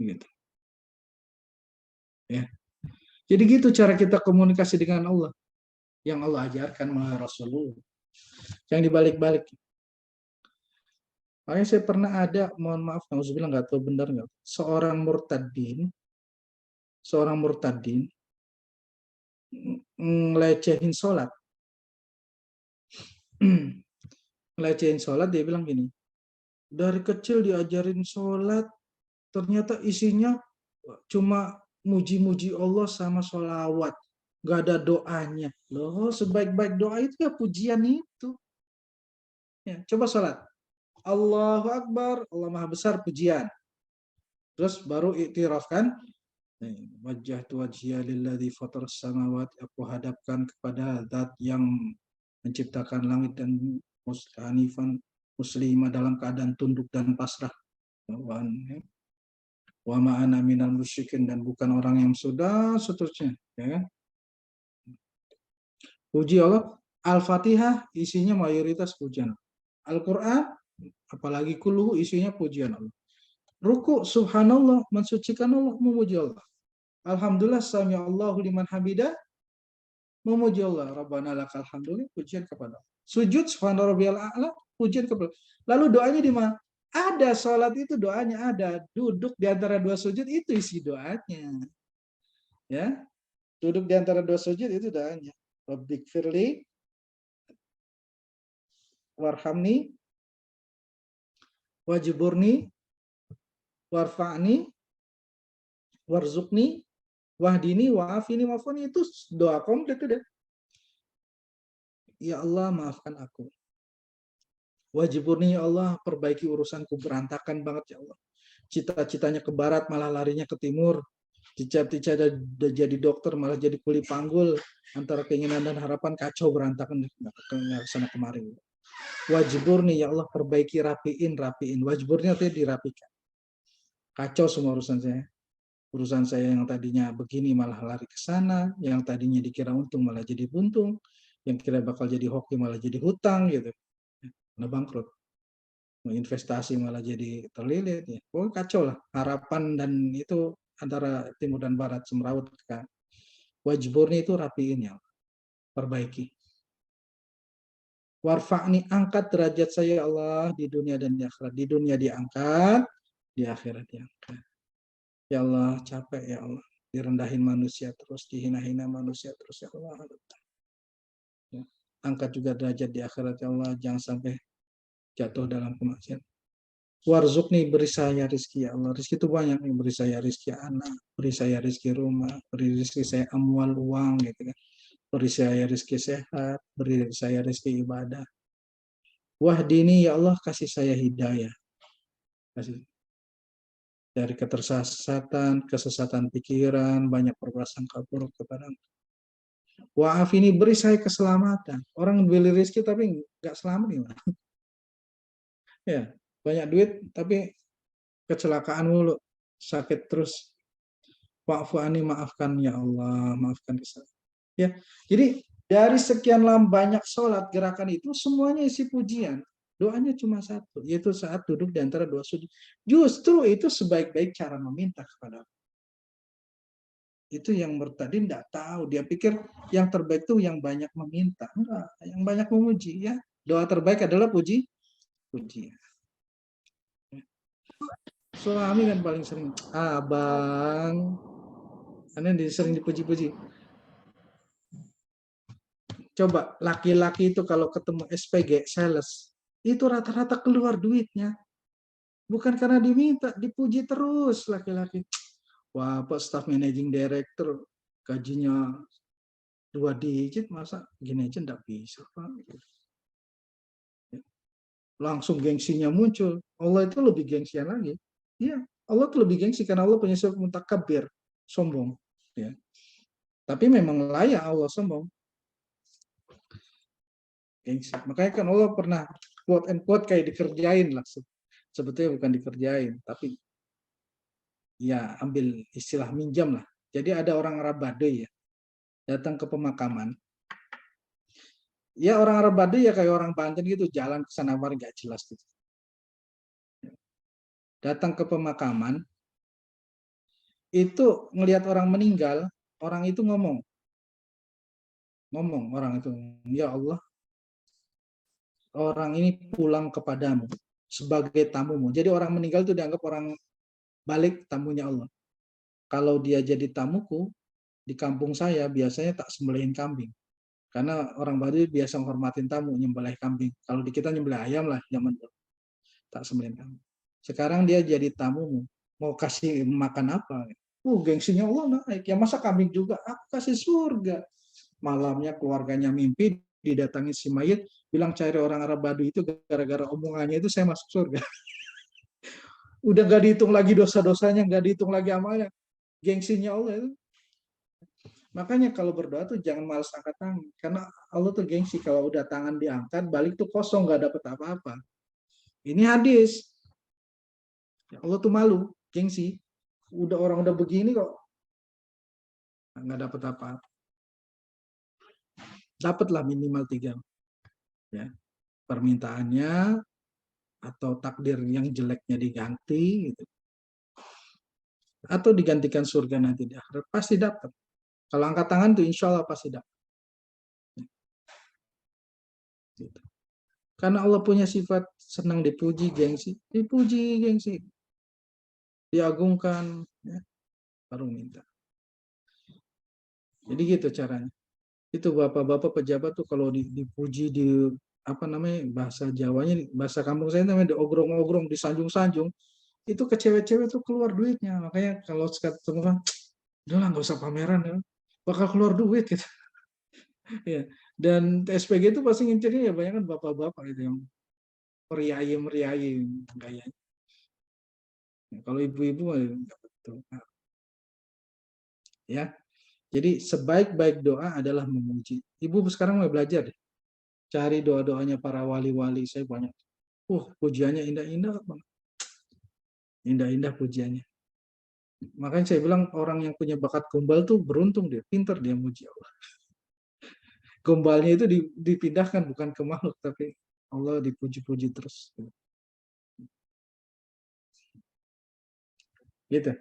gitu. Ya. Jadi gitu cara kita komunikasi dengan Allah yang Allah ajarkan melalui Rasulullah. Yang dibalik-balik. Makanya saya pernah ada, mohon maaf, nauzubillah nggak tahu benar nggak, seorang murtadin ngelecehin sholat. Ngelecehin sholat, dia bilang gini, dari kecil diajarin sholat, ternyata isinya cuma muji-muji Allah sama sholawat. Gak ada doanya. Loh, sebaik-baik doa itu ya pujian itu. Ya, coba sholat. Allahu Akbar, Allah Maha Besar, pujian. Terus baru iktirafkan, wajah tu wajhiya lilladzi fataras samawati, aku hadapkan kepada zat yang menciptakan langit dan hanifan muslimah, dalam keadaan tunduk dan pasrah. Wa ma'ana minal musyrikin, dan bukan orang yang sudah seterusnya, ya kan? Puji Allah. Al-Fatihah isinya mayoritas pujian. Al-Quran apalagi kulluhu isinya pujian Allah. Ruku subhanallah, mensucikan Allah, memuji Allah. Alhamdulillah sami Allahu liman hamidah, memuji Allah. Rabbana lakal hamdu, pujian kepada Allah. Sujud subhana rabbiyal a'la, pujian kepada Allah. Lalu doanya di mana? Ada, salat itu doanya ada. Duduk di antara dua sujud itu isi doanya. Ya, duduk di antara dua sujud itu doanya. Rabbik firli warhamni wajburni warfa'ni warzukni wahdini wa'afini wa'afuni, itu doa komplit udah. Ya Allah, maafkan aku. Wajiburni, ya Allah, perbaiki urusanku, berantakan banget ya Allah. Cita-citanya ke barat malah larinya ke timur. Cita-cita jadi dokter malah jadi kuli panggul. Antara keinginan dan harapan kacau berantakan ke sana kemari. Wajiburni, ya Allah, perbaiki, rapiin. Wajiburni artinya dirapikan. Kacau semua urusan saya. Urusan saya yang tadinya begini malah lari ke sana, yang tadinya dikira untung malah jadi buntung, yang kira bakal jadi hoki malah jadi hutang gitu. Nah, bangkrut. Mau investasi malah jadi terlilit ya. Oh, kacau lah. Harapan dan itu antara timur dan barat semrawut kan. Wajburni itu rapiin ya, perbaiki. Warfa'ni, angkat derajat saya Allah di dunia dan di akhirat. Di dunia diangkat, di akhirat diangkat. Ya Allah, capek ya Allah. Direndahin manusia terus, dihina-hina manusia terus ya Allah. Ya. Angkat juga derajat di akhirat ya Allah, jangan sampai jatuh dalam kemaksiatan. Warzukni, beri saya rezeki ya Allah. Rezeki itu banyak nih, beri saya rezeki anak, beri saya rezeki rumah, beri rezeki saya amwal, uang gitu kan. Beri saya rezeki sehat, beri saya rezeki ibadah. Wahdini, ya Allah, kasih saya hidayah. Kasih dari ketersesatan, kesesatan pikiran, banyak prasangka buruk kepada Wa'af, ini beri saya keselamatan. Orang beli rezeki tapi nggak selamat gimana? Ya, banyak duit tapi kecelakaan mulu, sakit terus. Wa'fu ani, maafkan ya Allah, maafkan kesalahan. Ya, jadi dari sekian banyak sholat gerakan itu semuanya isi pujian. Doanya cuma satu, yaitu saat duduk di antara dua sujud. Justru itu sebaik-baik cara meminta kepada Allah. Itu yang murtadin tidak tahu, dia pikir yang terbaik itu yang banyak meminta. Enggak, yang banyak memuji ya. Doa terbaik adalah puji. Suami kan paling sering, abang, karena sering dipuji-puji. Coba laki-laki itu kalau ketemu SPG sales, itu rata-rata keluar duitnya. Bukan karena diminta, dipuji terus laki-laki. Wah, Pak staff managing director gajinya 2 digit, masa gini aja enggak bisa, Pak. Langsung gengsinya muncul. Allah itu lebih gengsian lagi. Iya, Allah itu lebih gengsi karena Allah punya sifat mutakabir, sombong. Ya. Tapi memang layak Allah sombong. Gengsi. Makanya kan Allah pernah quote and quote kayak dikerjain lah. Sebetulnya bukan dikerjain, tapi ya ambil istilah minjam lah. Jadi ada orang Arab Baduy ya, datang ke pemakaman. Ya orang Arab Baduy ya kayak orang Banten gitu, jalan ke sana kemari nggak jelas gitu. Datang ke pemakaman, itu ngelihat orang meninggal, orang itu ngomong orang itu, ya Allah, orang ini pulang kepadamu sebagai tamumu. Jadi orang meninggal itu dianggap orang balik tamunya Allah. Kalau dia jadi tamuku di kampung saya biasanya tak sembelihin kambing. Karena orang Baduy biasa menghormatin tamu, nyembelih kambing. Kalau di kita nyembelih ayam lah zaman dulu, tak sembelihin kambing. Sekarang dia jadi tamumu, mau kasih makan apa? Gengsinya Allah naik. Ya masa kambing juga? Aku kasih surga. Malamnya keluarganya mimpi, didatangi si mayit, bilang cari orang Arab Baduy itu gara-gara omongannya itu saya masuk surga. Udah gak dihitung lagi dosa-dosanya, gak dihitung lagi amalnya. Gengsinya Allah itu. Makanya kalau berdoa tuh jangan malas angkat tangan. Karena Allah tuh gengsi. Kalau udah tangan diangkat, balik tuh kosong, gak dapet apa-apa. Ini hadis. Allah tuh malu, gengsi. Udah orang udah begini kok nggak dapet apa-apa. Dapatlah minimal 3. Ya. Permintaannya atau takdir yang jeleknya diganti, gitu. Atau digantikan surga nanti di akhirat. Pasti dapat. Kalau angkat tangan tuh insya Allah pasti dapat. Gitu. Karena Allah punya sifat senang dipuji, gengsi. Dipuji, gengsi. Diagungkan, ya, baru minta. Jadi gitu caranya. Itu bapak-bapak pejabat tuh kalau dipuji di apa namanya bahasa Jawanya, bahasa kampung saya namanya diogrong-ogrong, disanjung-sanjung, itu ke cewek-cewek tuh keluar duitnya. Makanya kalau ketemu kan, udah lah nggak usah pameran ya, bakal keluar duit gitu. Ya. Dan SPG itu pasti ngincernya ya banyak kan bapak-bapak gitu yang meriayi gayanya. Ya, kalau ibu-ibu nggak betul. Nah, ya. Jadi sebaik-baik doa adalah memuji. Ibu sekarang mau belajar deh. Cari doa-doanya para wali-wali, saya banyak. Pujiannya indah-indah, indah-indah pujiannya. Makanya saya bilang orang yang punya bakat gombal tuh beruntung dia, pintar dia muji Allah. Gombalnya itu dipindahkan bukan ke makhluk, tapi Allah dipuji-puji terus. Gitu.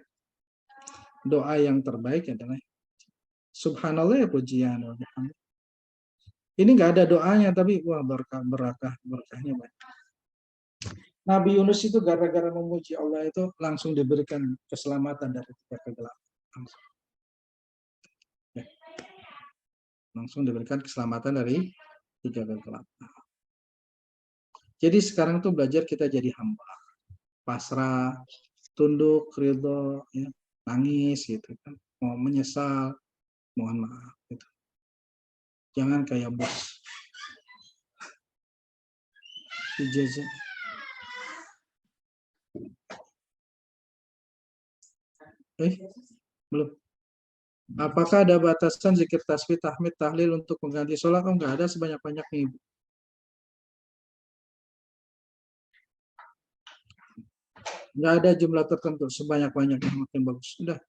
Doa yang terbaik adalah Subhanallah ya pujian. Ini nggak ada doanya, tapi wah berkahnya banyak. Nabi Yunus itu gara-gara memuji Allah itu langsung diberikan keselamatan dari tiga kegelapan. Ya, langsung diberikan keselamatan dari tiga kegelapan. Jadi sekarang tuh belajar kita jadi hamba, pasrah, tunduk, ridho, ya, nangis gitu kan, mau menyesal, mohon maaf gitu. Jangan kayak bos. Ijazah. Belum. Apakah ada batasan zikir tasbih, tahmid, tahlil untuk mengganti sholat? Oh, nggak ada, sebanyak-banyaknya Ibu. Nggak ada jumlah tertentu, sebanyak-banyaknya makin bagus. Sudah,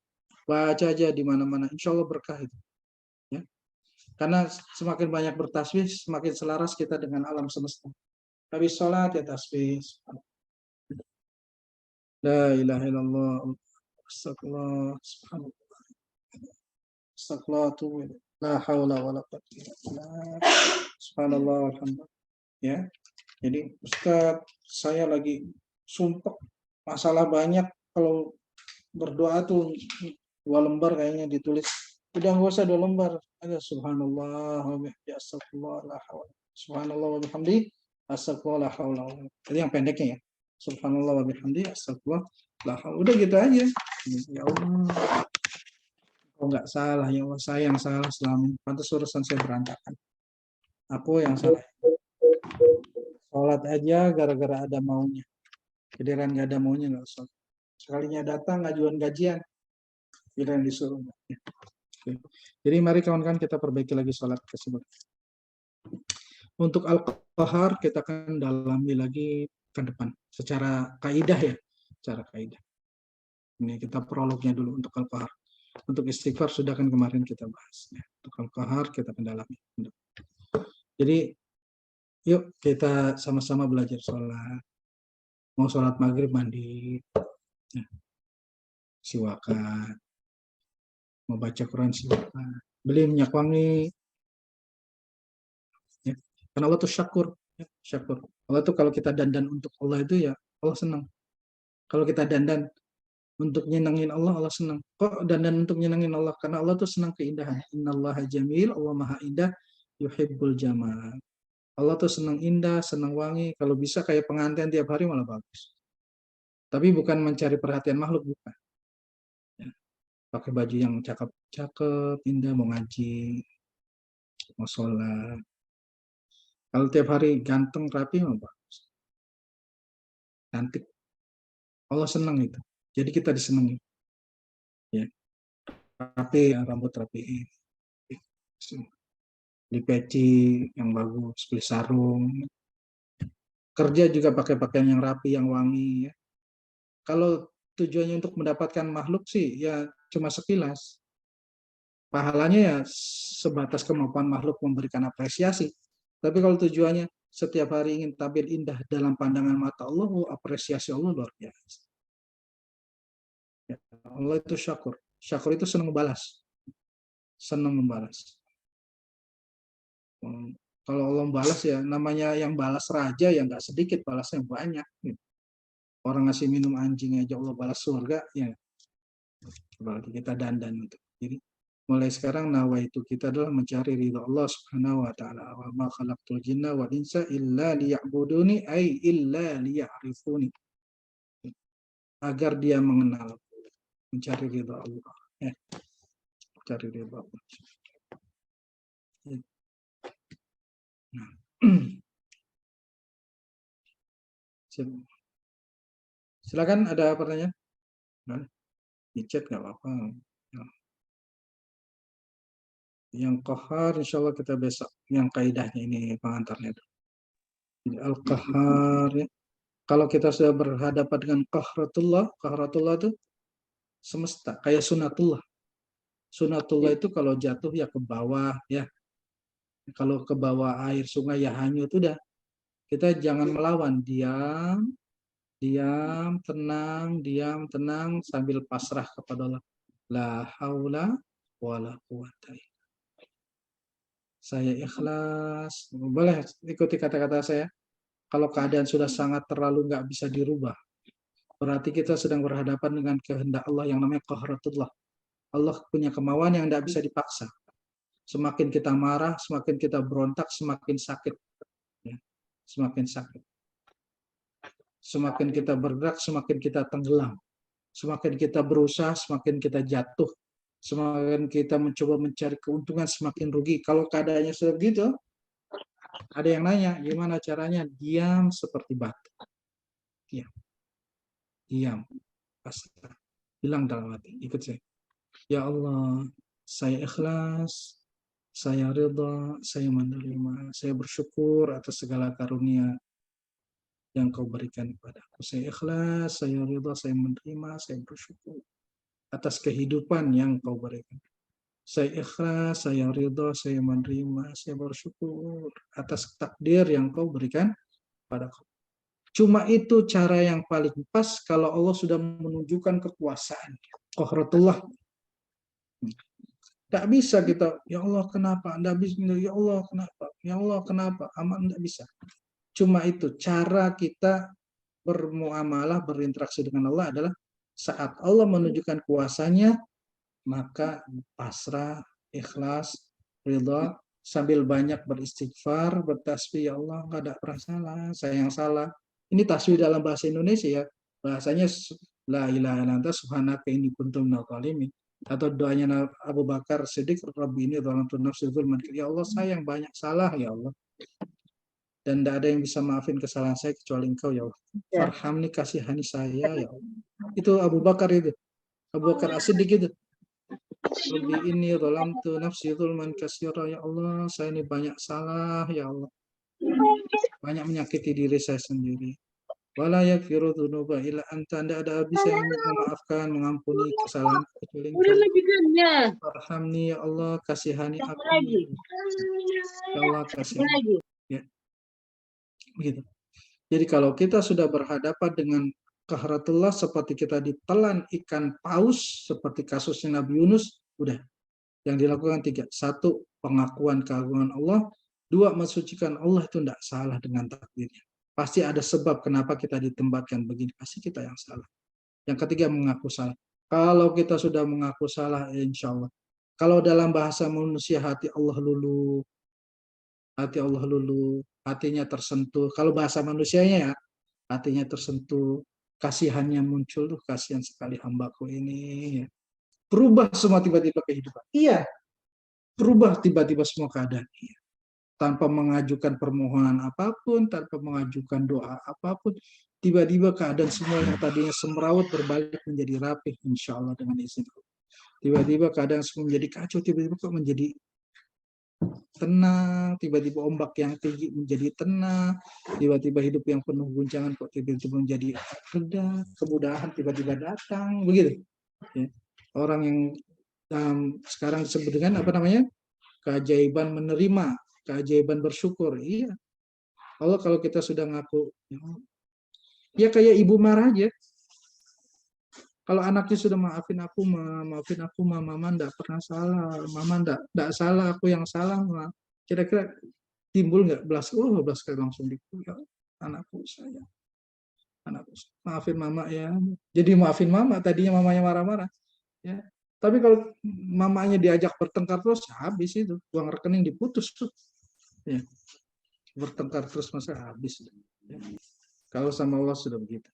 baca aja di mana-mana. Insya Allah berkah itu. Ya. Karena semakin banyak bertasbih, semakin selaras kita dengan alam semesta. Habis sholat ya tasbih. La ilaha illallah. Astagfirullah. Astagfirullah. La haula wa la quwwata illa billah. Subhanallah alhamdulillah. Ya. Jadi Ustaz, saya lagi sumpah masalah banyak, kalau berdoa tuh 2 lembar kayaknya ditulis. Udah nggak usah 2 lembar. Ada subhanallah wa bihamdi astagfirullah la haula. Subhanallah wa bihamdi astagfirullah la haula. Jadi yang pendeknya ya. Subhanallah wa bihamdi astagfirullah la haula. Udah gitu aja. Ya Allah. Oh nggak salah ya Allah, saya yang salah selama ini. Pantas urusan saya berantakan. Aku yang salah. Sholat aja gara-gara ada maunya. Giliran nggak ada maunya nggak usah. Sekalinya datang ngajuan gajian, giliran disuruh. Ya. Jadi mari kawan-kawan kita perbaiki lagi sholat tersebut. Untuk al-qahar kita akan dalami lagi ke depan secara kaidah ya, secara kaidah. Ini kita prolognya dulu untuk al-qahar. Untuk istighfar sudah kan kemarin kita bahas. Ya. Untuk al-qahar kita akan dalami. Jadi yuk kita sama-sama belajar sholat. Mau sholat maghrib mandi, ya, siwakan. Mau baca Quran siwakan. Beli minyak wangi, ya. Karena Allah tuh syakur, ya, syakur. Allah tuh kalau kita dandan untuk Allah itu ya Allah senang. Kalau kita dandan untuk nyenengin Allah, Allah senang. Kok dandan untuk nyenengin Allah? Karena Allah tuh senang keindahan. Innallaha jamil, Allah maha indah, yuhibbul jamal. Allah tuh senang indah, senang wangi. Kalau bisa kayak pengantin tiap hari malah bagus. Tapi bukan mencari perhatian makhluk, bukan. Ya, pakai baju yang cakep-cakep, indah, mau ngaji, mau sholat. Kalau tiap hari ganteng, rapi, mah bagus. Cantik. Allah senang itu. Jadi kita disenangi. Ya, rapi, rambut rapi, di peci yang bagus, beli sarung. Kerja juga pakai pakaian yang rapi, yang wangi. Ya. Kalau tujuannya untuk mendapatkan makhluk sih, ya cuma sekilas. Pahalanya ya sebatas kemampuan makhluk memberikan apresiasi. Tapi kalau tujuannya setiap hari ingin tampil indah dalam pandangan mata Allah, oh, apresiasi Allah luar biasa. Ya, Allah itu syakur. Syakur itu senang membalas. Senang membalas. Kalau Allah membalas ya namanya yang balas raja ya nggak sedikit, balasnya banyak. Gitu. Orang ngasih minum anjing aja Allah balas surga, ya berarti kita dandan untuk. Jadi mulai sekarang nawaitu kita adalah mencari ridha Allah Subhanahu wa taala. Wa ma khalaqtul jinna wal insa illa liya'buduni ay illa liya'rifuni. Agar dia mengenal, mencari ridha Allah. Ya, mencari ridha Allah. Nah. Silakan ada pertanyaan? Nah, di chat nggak apa-apa. Nah. Yang qahar insya Allah kita besok. Yang kaidahnya ini pengantarnya. Al-qahar ya. Kalau kita sudah berhadapan dengan qahratullah itu semesta, kayak sunatullah. Sunatullah itu kalau jatuh ya ke bawah ya. Kalau ke bawah air sungai ya hanyut, udah. Kita jangan melawan, diam, diam, tenang sambil pasrah kepada Allah. La haula wala quwata. Saya ikhlas. Boleh ikuti kata-kata saya. Kalau keadaan sudah sangat terlalu nggak bisa dirubah, berarti kita sedang berhadapan dengan kehendak Allah yang namanya qahratullah. Allah punya kemauan yang tidak bisa dipaksa. Semakin kita marah, semakin kita berontak, semakin sakit. Ya, semakin sakit. Semakin kita bergerak, semakin kita tenggelam. Semakin kita berusaha, semakin kita jatuh. Semakin kita mencoba mencari keuntungan, semakin rugi. Kalau keadaannya sudah begitu, ada yang nanya, gimana caranya? Diam seperti batu. Diam. Diam. Pasrah. Bilang dalam hati, ikut saya. Ya Allah, saya ikhlas, saya ridha, saya menerima, saya bersyukur atas segala karunia yang kau berikan kepadaku. Saya ikhlas, saya ridha, saya menerima, saya bersyukur atas kehidupan yang kau berikan. Saya ikhlas, saya ridha, saya menerima, saya bersyukur atas takdir yang kau berikan padaku. Cuma itu cara yang paling pas kalau Allah sudah menunjukkan kekuasaan. Qahratullah. Tidak bisa kita, ya Allah kenapa? Tidak bisa, ya Allah kenapa? Ya Allah kenapa? Aman tidak bisa. Cuma itu cara kita bermuamalah, berinteraksi dengan Allah adalah saat Allah menunjukkan kuasanya, maka pasrah, ikhlas, ridha, sambil banyak beristighfar, bertasbih, ya Allah nggak ada salah, saya yang salah. Ini tasbih dalam bahasa Indonesia ya, bahasanya la ilaha illa anta subhanaka inni kuntu minadh dhalimin. Atau doanya Abu Bakar Siddiq, Rabbi ini dhalamtu nafsi dzulman, ya Allah saya yang banyak salah ya Allah, dan tidak ada yang bisa maafin kesalahan saya kecuali Engkau ya Allah. Farhamni, kasihani saya ya Allah. Itu Abu Bakar itu. Abu Bakar As-Siddiq itu. Rabbi ini dhalamtu nafsi dzulman katsira, ya Allah saya ini banyak salah ya Allah. Banyak menyakiti diri saya sendiri. Wala yaghfiru dzunuba illa anta, tidak ada habis yang memaafkan, mengampuni kesalahan kecuali Udah Engkau. majikannya. Arhamni ya Allah, kasihani Tambah aku. lagi. Ya Allah Tambah kasihani. lagi. Ya, begitu. Jadi kalau kita sudah berhadapan dengan kahratullah seperti kita ditelan ikan paus seperti kasusnya Nabi Yunus, udah. Yang dilakukan 3. 1, pengakuan keagungan Allah. 2, mensucikan Allah, itu tidak salah dengan takdirnya. Pasti ada sebab kenapa kita ditempatkan begini. Pasti kita yang salah. Yang ketiga, mengaku salah. Kalau kita sudah mengaku salah, insya Allah. Kalau dalam bahasa manusia, hati Allah lulu, hatinya tersentuh. Kalau bahasa manusianya ya, hatinya tersentuh, kasihannya muncul, tuh kasihan sekali hambaku ini. Berubah semua tiba-tiba kehidupan. Iya, berubah tiba-tiba semua keadaan. Iya. Tanpa mengajukan permohonan apapun, tanpa mengajukan doa apapun, tiba-tiba keadaan semua yang tadinya semrawut berbalik menjadi rapih, insya Allah dengan izin Allah. Tiba-tiba keadaan semua menjadi kacau, tiba-tiba kok menjadi tenang, tiba-tiba ombak yang tinggi menjadi tenang, tiba-tiba hidup yang penuh guncangan kok tiba-tiba menjadi reda, kemudahan tiba-tiba datang, begitu. Ya. Orang yang sekarang disebut dengan apa namanya? Keajaiban menerima, keajaiban bersyukur. Iya. Allah kalau kita sudah ngaku, ya kayak ibu marah aja. Kalau anaknya sudah maafin aku, mama enggak pernah salah, mama enggak salah, aku yang salah, ma. Kira-kira timbul nggak belas kali langsung ya, anakku saya, maafin mama ya. Jadi maafin mama, tadinya mamanya marah-marah. Ya. Tapi kalau mamanya diajak bertengkar terus, habis itu, uang rekening diputus tuh. Ya. Bertengkar terus masa habis. Ya. Kalau sama Allah sudah begitu.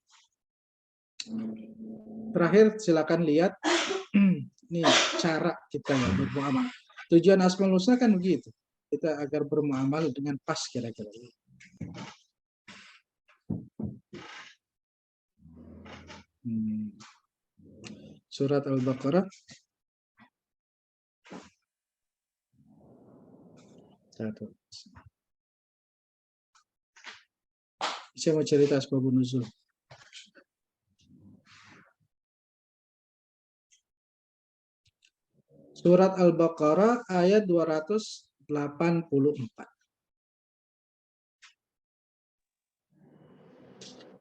Terakhir silakan lihat ini cara kita ya bermuamalah. Tujuan Asmaul Husna kan begitu. Kita agar bermuamalah dengan pas kira-kira. Surat Al-Baqarah. Saya mau cerita asbabun nuzul. Surat Al-Baqarah ayat 284.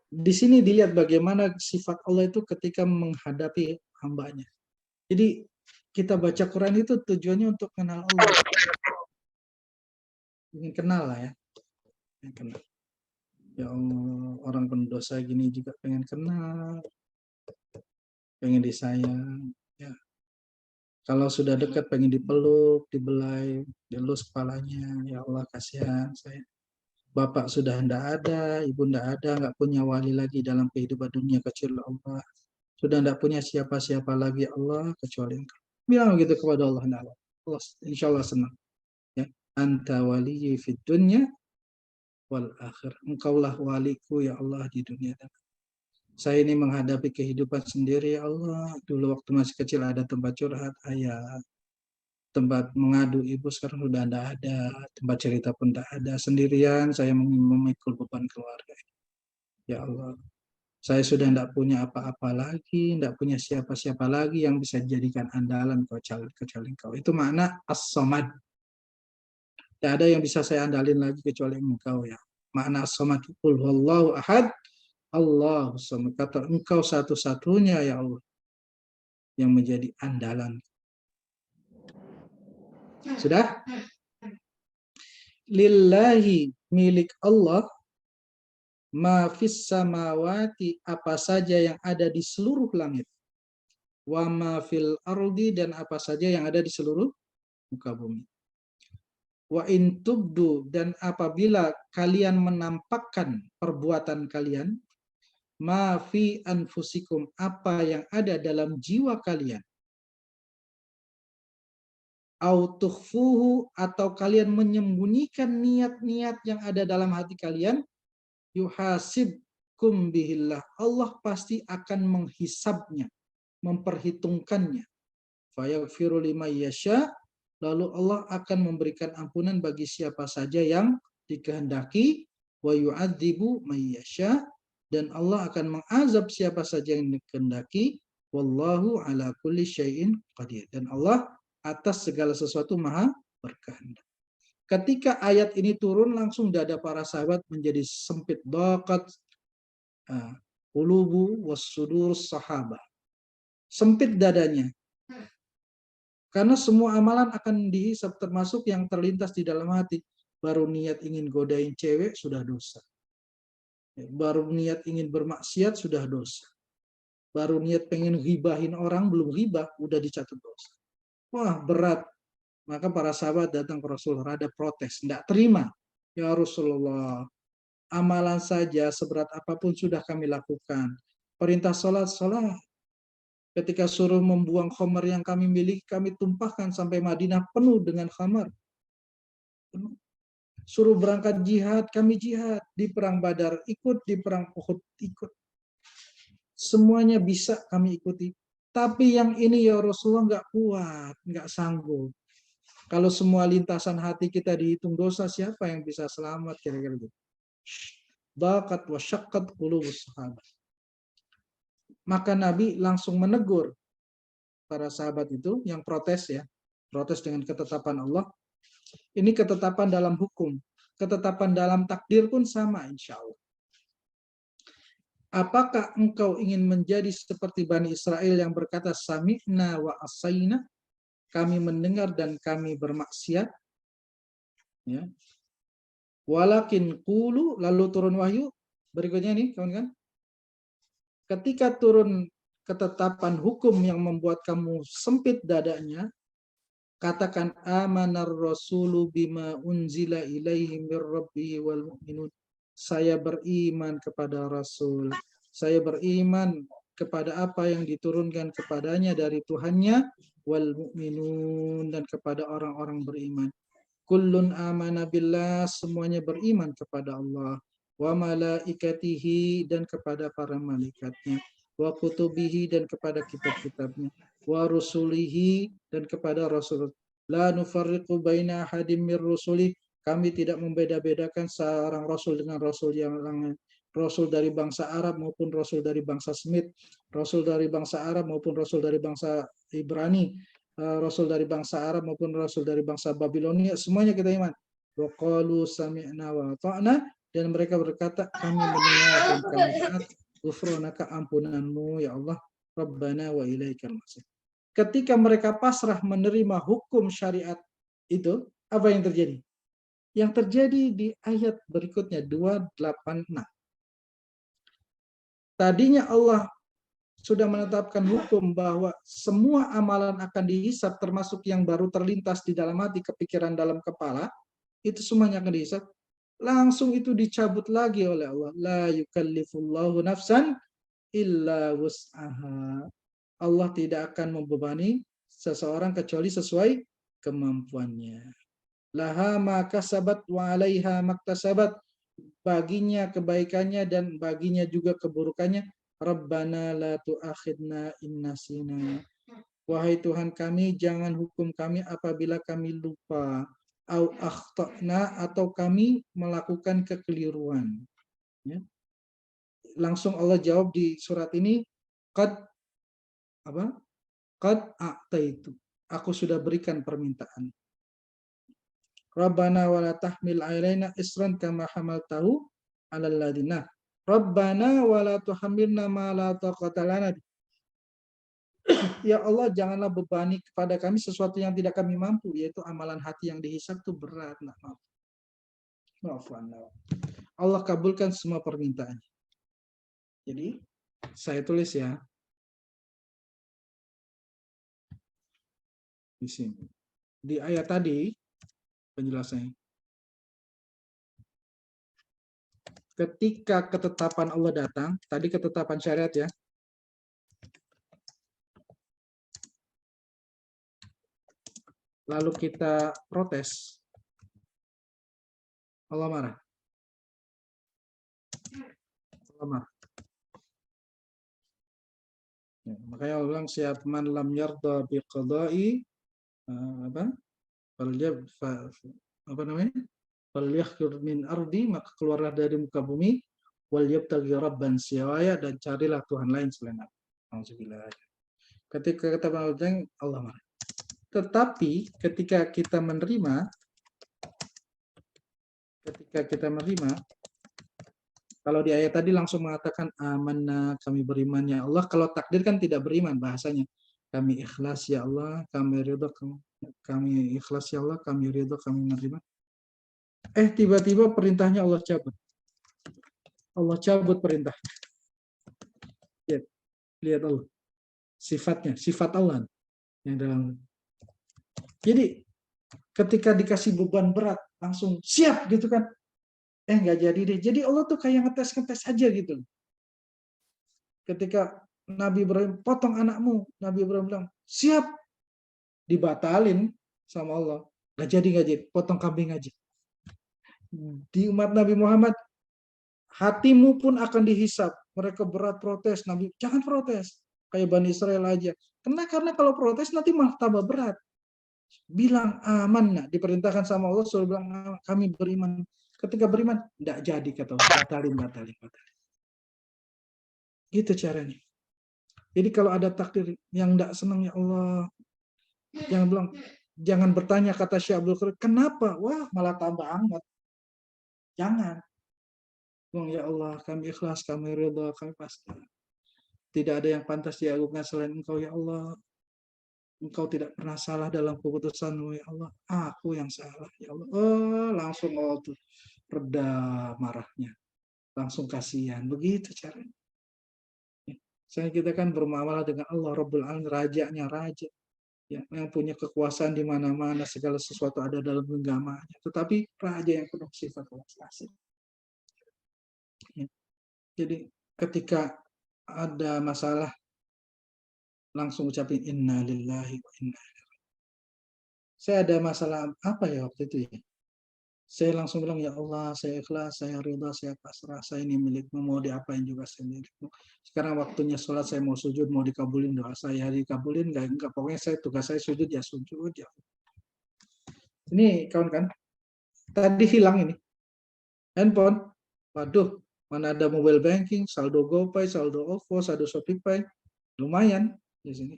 Di sini dilihat bagaimana sifat Allah itu ketika menghadapi hambanya. Jadi kita baca Quran itu tujuannya untuk kenal Allah. Ingin kenal lah ya. Ingin kenal. Ya Allah, orang pendosa gini juga pengen kenal. Pengen disayang. Ya. Kalau sudah dekat pengen dipeluk, dibelai, dielus kepalanya. Ya Allah kasihan saya. Bapak sudah tidak ada, ibu tidak ada, nggak punya wali lagi dalam kehidupan dunia kecuali Allah. Sudah tidak punya siapa-siapa lagi Allah kecuali Engkau. Bilang begitu kepada Allah. Allah insya Allah senang. Ya. Anta waliyyi fid dunya wal akhir. Engkaulah waliku ya Allah di dunia dan saya ini menghadapi kehidupan sendiri ya Allah. Dulu waktu masih kecil ada tempat curhat ayah, tempat mengadu ibu, sekarang sudah tidak ada, tempat cerita pun tidak ada, sendirian saya memikul beban keluarga. Ya Allah, saya sudah tidak punya apa-apa lagi, tidak punya siapa-siapa lagi yang bisa dijadikan andalan kecuali Engkau. Itu makna as-samad. Tidak ada yang bisa saya andalin lagi kecuali Engkau ya. Makna as-samad, qul huwallahu ahad, Allahu samad. Kata Engkau satu-satunya ya Allah yang menjadi andalan. Sudah? Lillahi, milik Allah, ma fis samawati, apa saja yang ada di seluruh langit, wa ma fil ardi, dan apa saja yang ada di seluruh muka bumi. Wa in tubdu, dan apabila kalian menampakkan perbuatan kalian, ma fi anfusikum, apa yang ada dalam jiwa kalian, au tukhfuhu, atau kalian menyembunyikan niat-niat yang ada dalam hati kalian, yuhasibkum bihillah, Allah pasti akan menghisabnya, memperhitungkannya. Fayaghfiru liman yasha, lalu Allah akan memberikan ampunan bagi siapa saja yang dikehendaki, wa yu'adzibu may yasha, dan Allah akan mengazab siapa saja yang dikehendaki. Wallahu ala kulli syai'in qadir. Dan Allah atas segala sesuatu maha berkehendak. Ketika ayat ini turun, langsung dada para sahabat menjadi sempit. Daqat qulubu wassudur sahabah. Sempit dadanya. Karena semua amalan akan dihisab, termasuk yang terlintas di dalam hati. Baru niat ingin godain cewek, sudah dosa. Baru niat ingin bermaksiat, sudah dosa. Baru niat pengen ghibahin orang, belum ghibah, udah dicatat dosa. Wah, berat. Maka para sahabat datang ke Rasulullah, ada protes, tidak terima. Ya Rasulullah, amalan saja seberat apapun sudah kami lakukan. Perintah sholat, sholat. Ketika suruh membuang khamar yang kami miliki, kami tumpahkan sampai Madinah penuh dengan khamar. Suruh berangkat jihad, kami jihad. Di perang Badar ikut, di perang Uhud ikut. Semuanya bisa kami ikuti. Tapi yang ini ya Rasulullah nggak kuat, nggak sanggup. Kalau semua lintasan hati kita dihitung dosa, siapa yang bisa selamat kira-kira gitu. Daqat wa syaqqat qulubus sahabat. Maka Nabi langsung menegur para sahabat itu yang protes ya. Protes dengan ketetapan Allah. Ini ketetapan dalam hukum. Ketetapan dalam takdir pun sama insya Allah. Apakah engkau ingin menjadi seperti Bani Israel yang berkata sami'na wa asaina, kami mendengar dan kami bermaksiat, ya. Walakin qulu, lalu turun wahyu berikutnya nih kawan-kawan. Ketika turun ketetapan hukum yang membuat kamu sempit dadanya, katakan amanar rasulu bima unzila ilaihi mir rabbihi wal mu'minun. Saya beriman kepada Rasul. Saya beriman kepada apa yang diturunkan kepadanya dari Tuhannya, wal mu'minun, dan kepada orang-orang beriman. Kullun amana billah, semuanya beriman kepada Allah. Wa malaikatihi, dan kepada para malaikatnya. Wa kutubihi, dan kepada kitab-kitabnya. Wa rusulihi, dan kepada rasul. La nufarriqu baina ahadim mir rusulih, kami tidak membeda-bedakan seorang rasul dengan rasul yang lain. Rasul dari bangsa Arab maupun rasul dari bangsa Semit, rasul dari bangsa Arab maupun rasul dari bangsa Ibrani, rasul dari bangsa Arab maupun rasul dari bangsa Babilonia, semuanya kita iman. Wa qalu sami'na wa ata'na, dan mereka berkata kami mendengar dan kami taat. Ghufranaka, ampunanmu ya Allah, Rabbana wa ilaikal masir. Ketika mereka pasrah menerima hukum syariat itu, apa yang terjadi? Yang terjadi di ayat berikutnya 286. Tadinya Allah sudah menetapkan hukum bahwa semua amalan akan dihisab, termasuk yang baru terlintas di dalam hati, kepikiran dalam kepala, itu semuanya akan dihisab. Langsung itu dicabut lagi oleh Allah. La yukallifullahu nafsan illa wus'aha. Allah tidak akan membebani seseorang kecuali sesuai kemampuannya. Laha ma kasabat wa 'alaiha maktasabat. Baginya kebaikannya dan baginya juga keburukannya. Rabbana la tu'akhidna in nasina. Wahai Tuhan kami, jangan hukum kami apabila kami lupa. Au akhtana, atau kami melakukan kekeliruan. Ya. Langsung Allah jawab di surat ini, qad apa? Qad a'taitu. Aku sudah berikan permintaan. Rabbana wala tahmil alaina isran kama hamaltahu 'alal ladina. Rabbana wala tuhammilna ma la taqata lana. Ya Allah, janganlah bebani kepada kami sesuatu yang tidak kami mampu, yaitu amalan hati yang dihisab itu berat, enggak mampu. Allah kabulkan semua permintaan. Jadi, saya tulis ya di sini. Di ayat tadi penjelasannya. Ketika ketetapan Allah datang, tadi ketetapan syariat ya. Lalu kita protes. Allah marah. Allah marah. Ya, makanya Allah bilang siapa man lam yarda bi qada'i apa? Apa namanya? Falyakhur min ardi, maka keluarlah dari muka bumi. wal yabtaghi rabban siwaya, dan carilah Tuhan lain selain aku. Alhamdulillah. Ketika kita mengucapkan Allah marah. Tetapi ketika kita menerima, kalau di ayat tadi langsung mengatakan amanna, kami beriman ya Allah. Kalau takdir kan tidak beriman bahasanya. Kami ikhlas ya Allah, kami ridho, kami ikhlas ya Allah, kami ridho, kami menerima. Tiba-tiba perintahnya Allah cabut. Allah cabut perintah. Lihat Allah. Sifatnya, sifat Allah yang dalam. Jadi ketika dikasih beban berat, langsung siap gitu kan. Nggak jadi deh. Jadi Allah tuh kayak ngetes aja gitu. Ketika Nabi Ibrahim, potong anakmu. Nabi Ibrahim bilang, siap. Dibatalin sama Allah. Nggak jadi, potong kambing aja. Di umat Nabi Muhammad, hatimu pun akan dihisap. Mereka berat protes. Nabi, jangan protes. Kayak Bani Israel aja. Karena kalau protes nanti malah tambah berat. Bilang aman, diperintahkan sama Allah, suruh bilang kami beriman. Ketika beriman, tidak jadi, kata Allah. Batalin. Gitu caranya. Jadi kalau ada takdir yang tidak senang, ya Allah, jangan bilang, jangan bertanya, kata Syekh Abdul Qadir, kenapa? Wah, malah tambah hangat. Jangan. Ya Allah, kami ikhlas, kami ridha, kami pasti. Tidak ada yang pantas diagungkan selain Engkau, ya Allah. Engkau tidak pernah salah dalam keputusan-Mu, ya Allah. Aku yang salah, ya Allah. Langsung tuh reda marahnya. Langsung kasihan. Begitu caranya. Saya kita kan bermuamalah dengan Allah Rabbul Alamin, rajanya raja. Yang punya kekuasaan di mana-mana, segala sesuatu ada dalam genggamannya. Tetapi raja yang penuh sifat kelas. Jadi ketika ada masalah, langsung ucapin inna lillahi wa inna ilaihi. Saya ada masalah apa ya waktu itu ya? Saya langsung bilang, ya Allah, saya ikhlas, saya ridha, saya pasrah, saya ini milikmu, mau diapain juga saya milikmu. Sekarang waktunya sholat, saya mau sujud, mau dikabulin doa saya, dikabulin, enggak, pokoknya tugas saya sujud, ya sujud, ya. Ini kawan kan, tadi hilang ini, handphone, waduh, mana ada mobile banking, saldo GoPay, saldo OVO, saldo Shopee, lumayan di sini.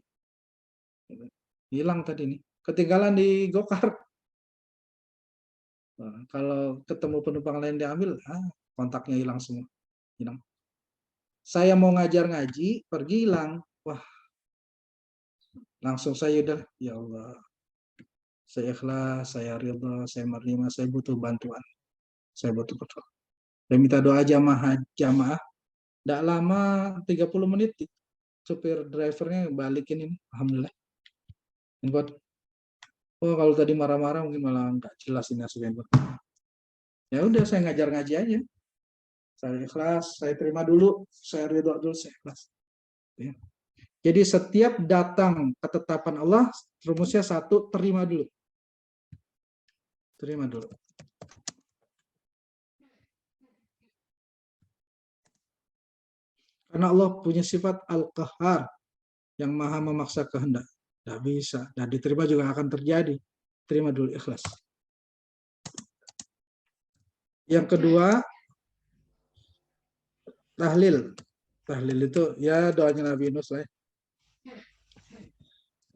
Hilang tadi nih, ketinggalan di Gokar. Nah, kalau ketemu penumpang lain diambil, kontaknya hilang semua. Hilang. Saya mau ngajar ngaji, pergi hilang. Wah, langsung saya udah, ya Allah, saya ikhlas, saya ridha, saya menerima, saya butuh bantuan. Saya butuh betul. Saya minta doa jamaah. Tidak lama, 30 menit, supir drivernya balikin ini. Alhamdulillah. Kalau tadi marah-marah mungkin malah nggak jelas ini hasilnya. Ya udah, saya ngajar ngaji aja. Saya ikhlas, saya terima dulu, saya ridho dulu, saya ikhlas. Ya. Jadi setiap datang ketetapan Allah, rumusnya satu, terima dulu. Terima dulu. Karena Allah punya sifat Al-Qahhar, yang maha memaksa kehendak. Tidak bisa. Dan diterima juga akan terjadi. Terima dulu, ikhlas. Yang kedua, tahlil. Tahlil itu ya doanya Nabi Yunus lah.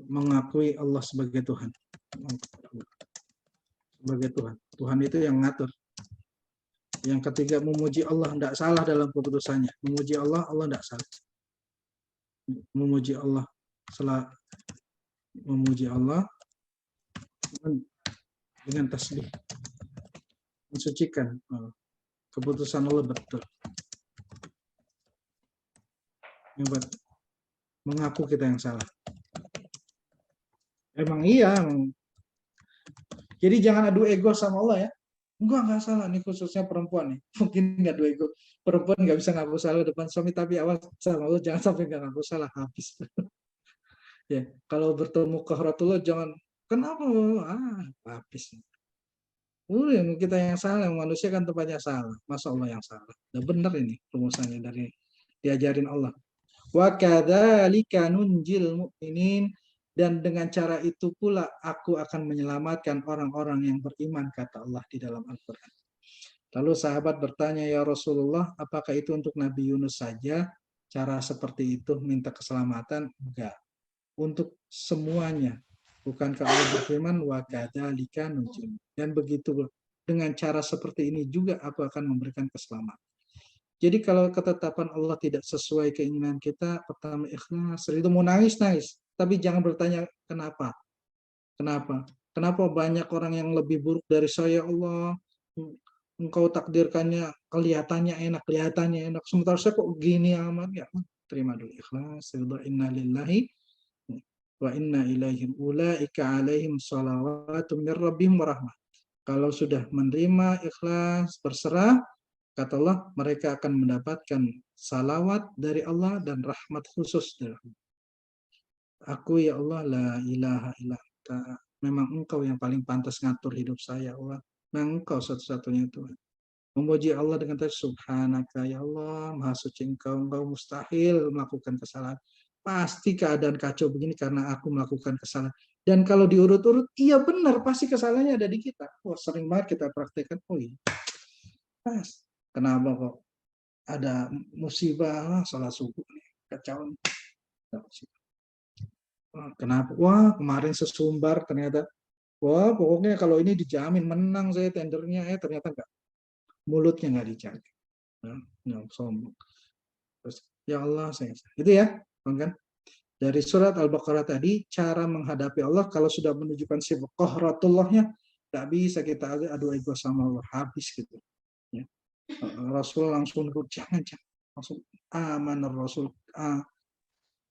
Mengakui Allah sebagai Tuhan. Sebagai Tuhan. Tuhan itu yang ngatur. Yang ketiga, memuji Allah, tidak salah dalam keputusannya. Memuji Allah, Allah tidak salah. Memuji Allah, memuji Allah dengan tasbih, mensucikan. Keputusan Allah betul. Mengaku kita yang salah. Emang iya. Jadi jangan adu ego sama Allah ya. Enggak salah nih, khususnya perempuan nih. Mungkin nggak adu ego. Perempuan nggak bisa ngaku salah depan suami, tapi awas sama Allah jangan sampai nggak ngaku salah, habis. Ya, kalau bertemu kohratullah jangan kenapa, habis. Kita yang salah, manusia kan tempatnya salah, masa Allah yang salah. Nah, benar ini rumusannya dari diajarin Allah. Wa kadzalika nunjil mu'minin, dan dengan cara itu pula aku akan menyelamatkan orang-orang yang beriman, kata Allah di dalam Al-Qur'an. Lalu sahabat bertanya, ya Rasulullah, apakah itu untuk Nabi Yunus saja? Cara seperti itu minta keselamatan? Enggak. Untuk semuanya. Bukankah Allah berfirman, wa kadzalika nunjil. Dan begitu dengan cara seperti ini juga aku akan memberikan keselamatan. Jadi kalau ketetapan Allah tidak sesuai keinginan kita, pertama ikhlas, itu mau nangis, nangis. Tapi jangan bertanya kenapa. Kenapa? Kenapa banyak orang yang lebih buruk dari saya, Allah? Engkau takdirkannya kelihatannya enak. Sementara saya kok gini amat ya. Terima dulu ikhlas. Inna lillahi wa inna ilaihim ulaika alaihim salawatu min rabbihim warahmah. Kalau sudah menerima ikhlas, berserah, kata Allah, mereka akan mendapatkan salawat dari Allah dan rahmat khusus dari Allah. Aku ya Allah la ilaha illa anta. Memang engkau yang paling pantas ngatur hidup saya Allah. Memang engkau satu-satunya Tuhan. Memuji Allah dengan tadi subhanaka ya Allah, maha suci engkau mustahil melakukan kesalahan. Pasti keadaan kacau begini karena aku melakukan kesalahan. Dan kalau diurut-urut, iya benar, pasti kesalahannya ada di kita. Oh, sering banget kita praktekkan. Oh iya, pas. Kenapa kok ada musibah, salat subuh nih, kacau. Kenapa? Wah, kemarin sesumbar ternyata. Wah, pokoknya kalau ini dijamin menang saya tendernya, ternyata enggak. Mulutnya enggak dijaga. Nah, sombong. Terus, ya Allah, saya. Itu ya, kan? Dari surat Al-Baqarah tadi, cara menghadapi Allah kalau sudah menunjukkan sifat qahratullahnya, enggak bisa kita adu ego sama Allah, habis gitu. Ya. Rasul langsung jangan. Langsung amanar Rasul.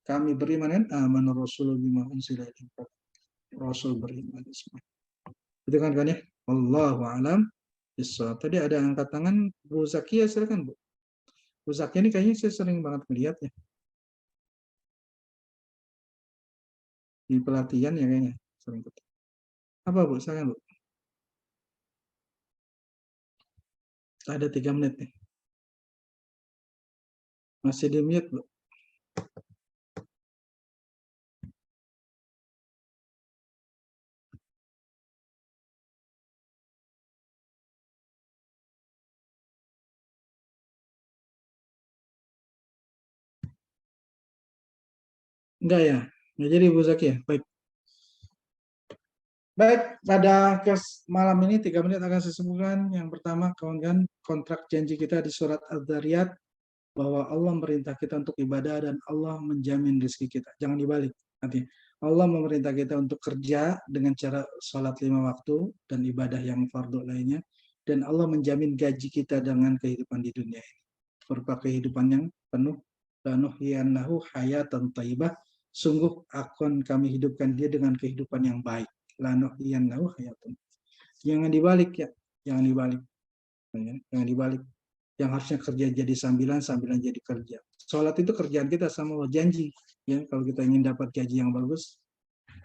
Kami beriman kan? Amanar Rasul bima unzila ilaihi. Rasul beriman semua. Itu kan ya? Allahu a'lam bishawab. Tadi ada angkat tangan Bu Zakia, silakan Bu. Bu Zakia ini kayaknya saya sering banget melihat ya. Di pelatihan ya kayaknya sering ketemu. Apa Bu? Silakan Bu. Ada 3 menit nih. Masih di mute Bu. Enggak ya? Nggak jadi Bu Zakia. Baik. Baik, pada malam ini 3 menit akan saya sebutkan. Yang pertama, kawan-kawan, kontrak janji kita di surat Al-Dzariyat bahwa Allah merintah kita untuk ibadah dan Allah menjamin rezeki kita. Jangan dibalik. Nanti Allah memerintah kita untuk kerja dengan cara sholat 5 waktu dan ibadah yang fardu lainnya. Dan Allah menjamin gaji kita dengan kehidupan di dunia ini. Berupa kehidupan yang penuh. Lanuhyiyannahu hayatan thayyibah. Sungguh akan kami hidupkan dia dengan kehidupan yang baik. Lanuhyiyannahu hayatan. Jangan dibalik ya. Jangan dibalik. Jangan dibalik. Yang harusnya kerja jadi sambilan jadi kerja. Sholat itu kerjaan kita sama Allah, janji. Ya, kalau kita ingin dapat gaji yang bagus,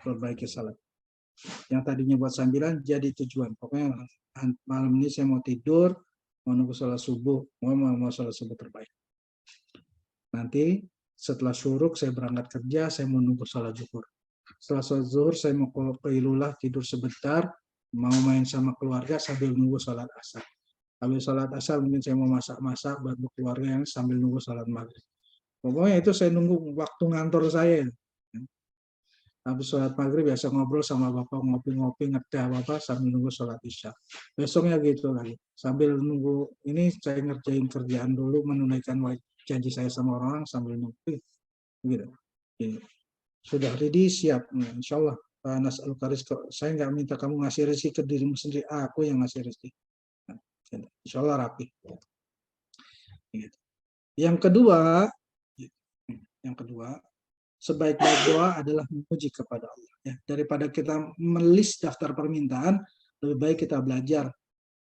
perbaiki sholat. Yang tadinya buat sambilan jadi tujuan. Pokoknya malam ini saya mau tidur, mau nunggu sholat subuh, mau sholat subuh terbaik. Nanti setelah syuruk saya berangkat kerja, saya mau nunggu sholat zuhur. Setelah sholat zuhur saya mau ke ilulah, tidur sebentar, mau main sama keluarga sambil nunggu sholat asar. Habis sholat asar mungkin saya mau masak-masak buat keluarga yang sambil nunggu sholat maghrib. Pokoknya itu saya nunggu waktu ngantor saya. Habis sholat maghrib biasa ngobrol sama bapak, ngopi-ngopi, ngeteh apa sambil nunggu sholat isya. Besoknya gitu lagi. Sambil nunggu ini saya ngerjain kerjaan dulu, menunaikan janji saya sama orang sambil nunggu. Gitu. Sudah ready, siap. Insya Allah. Nas al-Karis, saya nggak minta kamu ngasih rezeki ke dirimu sendiri, aku yang ngasih rezeki. Insya Allah rapi. Yang kedua, sebaik-baik doa adalah memuji kepada Allah. Ya, daripada kita melis daftar permintaan, lebih baik kita belajar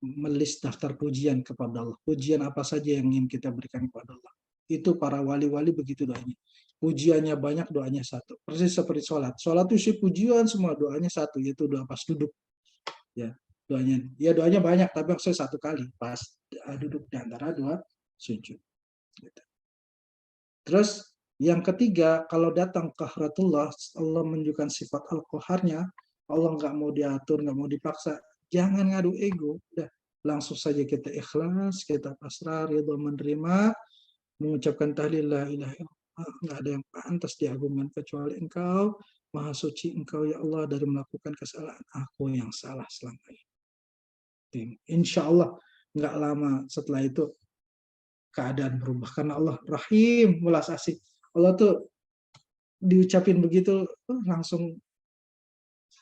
melis daftar pujian kepada Allah. Pujian apa saja yang ingin kita berikan kepada Allah. Itu para wali-wali begitu doanya. Pujiannya banyak, doanya satu. Persis seperti sholat. Sholat itu pujian semua, doanya satu, yaitu doa pas duduk. Ya, doanya banyak, tapi saya satu kali pas duduk di antara dua sujud. Gitu. Terus yang ketiga, kalau datang qahratullah, Allah menunjukkan sifat al-qaharnya, Allah nggak mau diatur, nggak mau dipaksa, jangan ngadu ego. Udah, langsung saja kita ikhlas, kita pasrah, ridho menerima, mengucapkan tahlil la ilaha illallah. Nggak ada yang pantas diagungkan kecuali Engkau. Maha suci Engkau ya Allah dari melakukan kesalahan. Aku yang salah selama ini. Insya Allah nggak lama setelah itu keadaan berubah karena Allah Rahim, welas asih. Allah tuh diucapin begitu langsung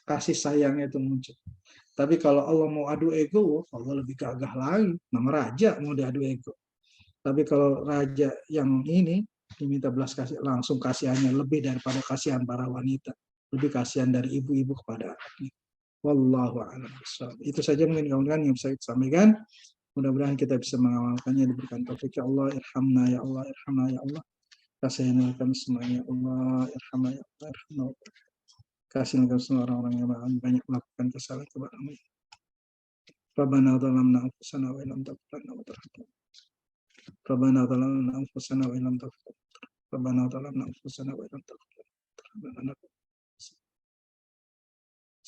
kasih sayangnya itu muncul. Tapi kalau Allah mau adu ego, Allah lebih gagah lagi. Nama raja mau diadu ego. Tapi kalau raja yang ini diminta belas kasih, langsung kasihannya lebih daripada kasihan para wanita. Lebih kasihan dari ibu-ibu kepada anaknya. Wallahu a'lam bishawab. Itu saja mungkin kawan-kawan yang bisa kita sampaikan. Mudah-mudahan kita bisa mengamalkannya, diberikan taufik ya Allah, irhamna ya Allah, irhamna ya Allah. Kasihanlah kami semuanya ya Allah, irhamna ya Allah, irhamna ya Allah. Kasihanlah kami semua orang-orang yang banyak melakukan kesalahan kepada-Mu. Rabbana zalamna anfusana wa illam taghfir lana wa tarhamna. Rabbana zalamna anfusana wa illam taghfir. Rabbana zalamna anfusana wa illam taghfir.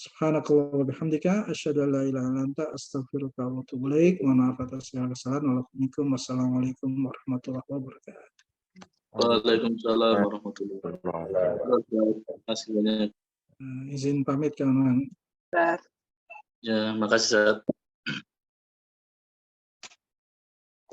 Subhanakallah wa bihamdika asyhadu an la ilaha illa anta astaghfiruka wa atubu ilaik. Mohon maaf atas segala kesalahan. Wassalamualaikum warahmatullahi wabarakatuh. Waalaikumsalam warahmatullahi wabarakatuh. Terima kasih banyak. Izin pamit kawan-kawan. Ya, makasih Ustaz.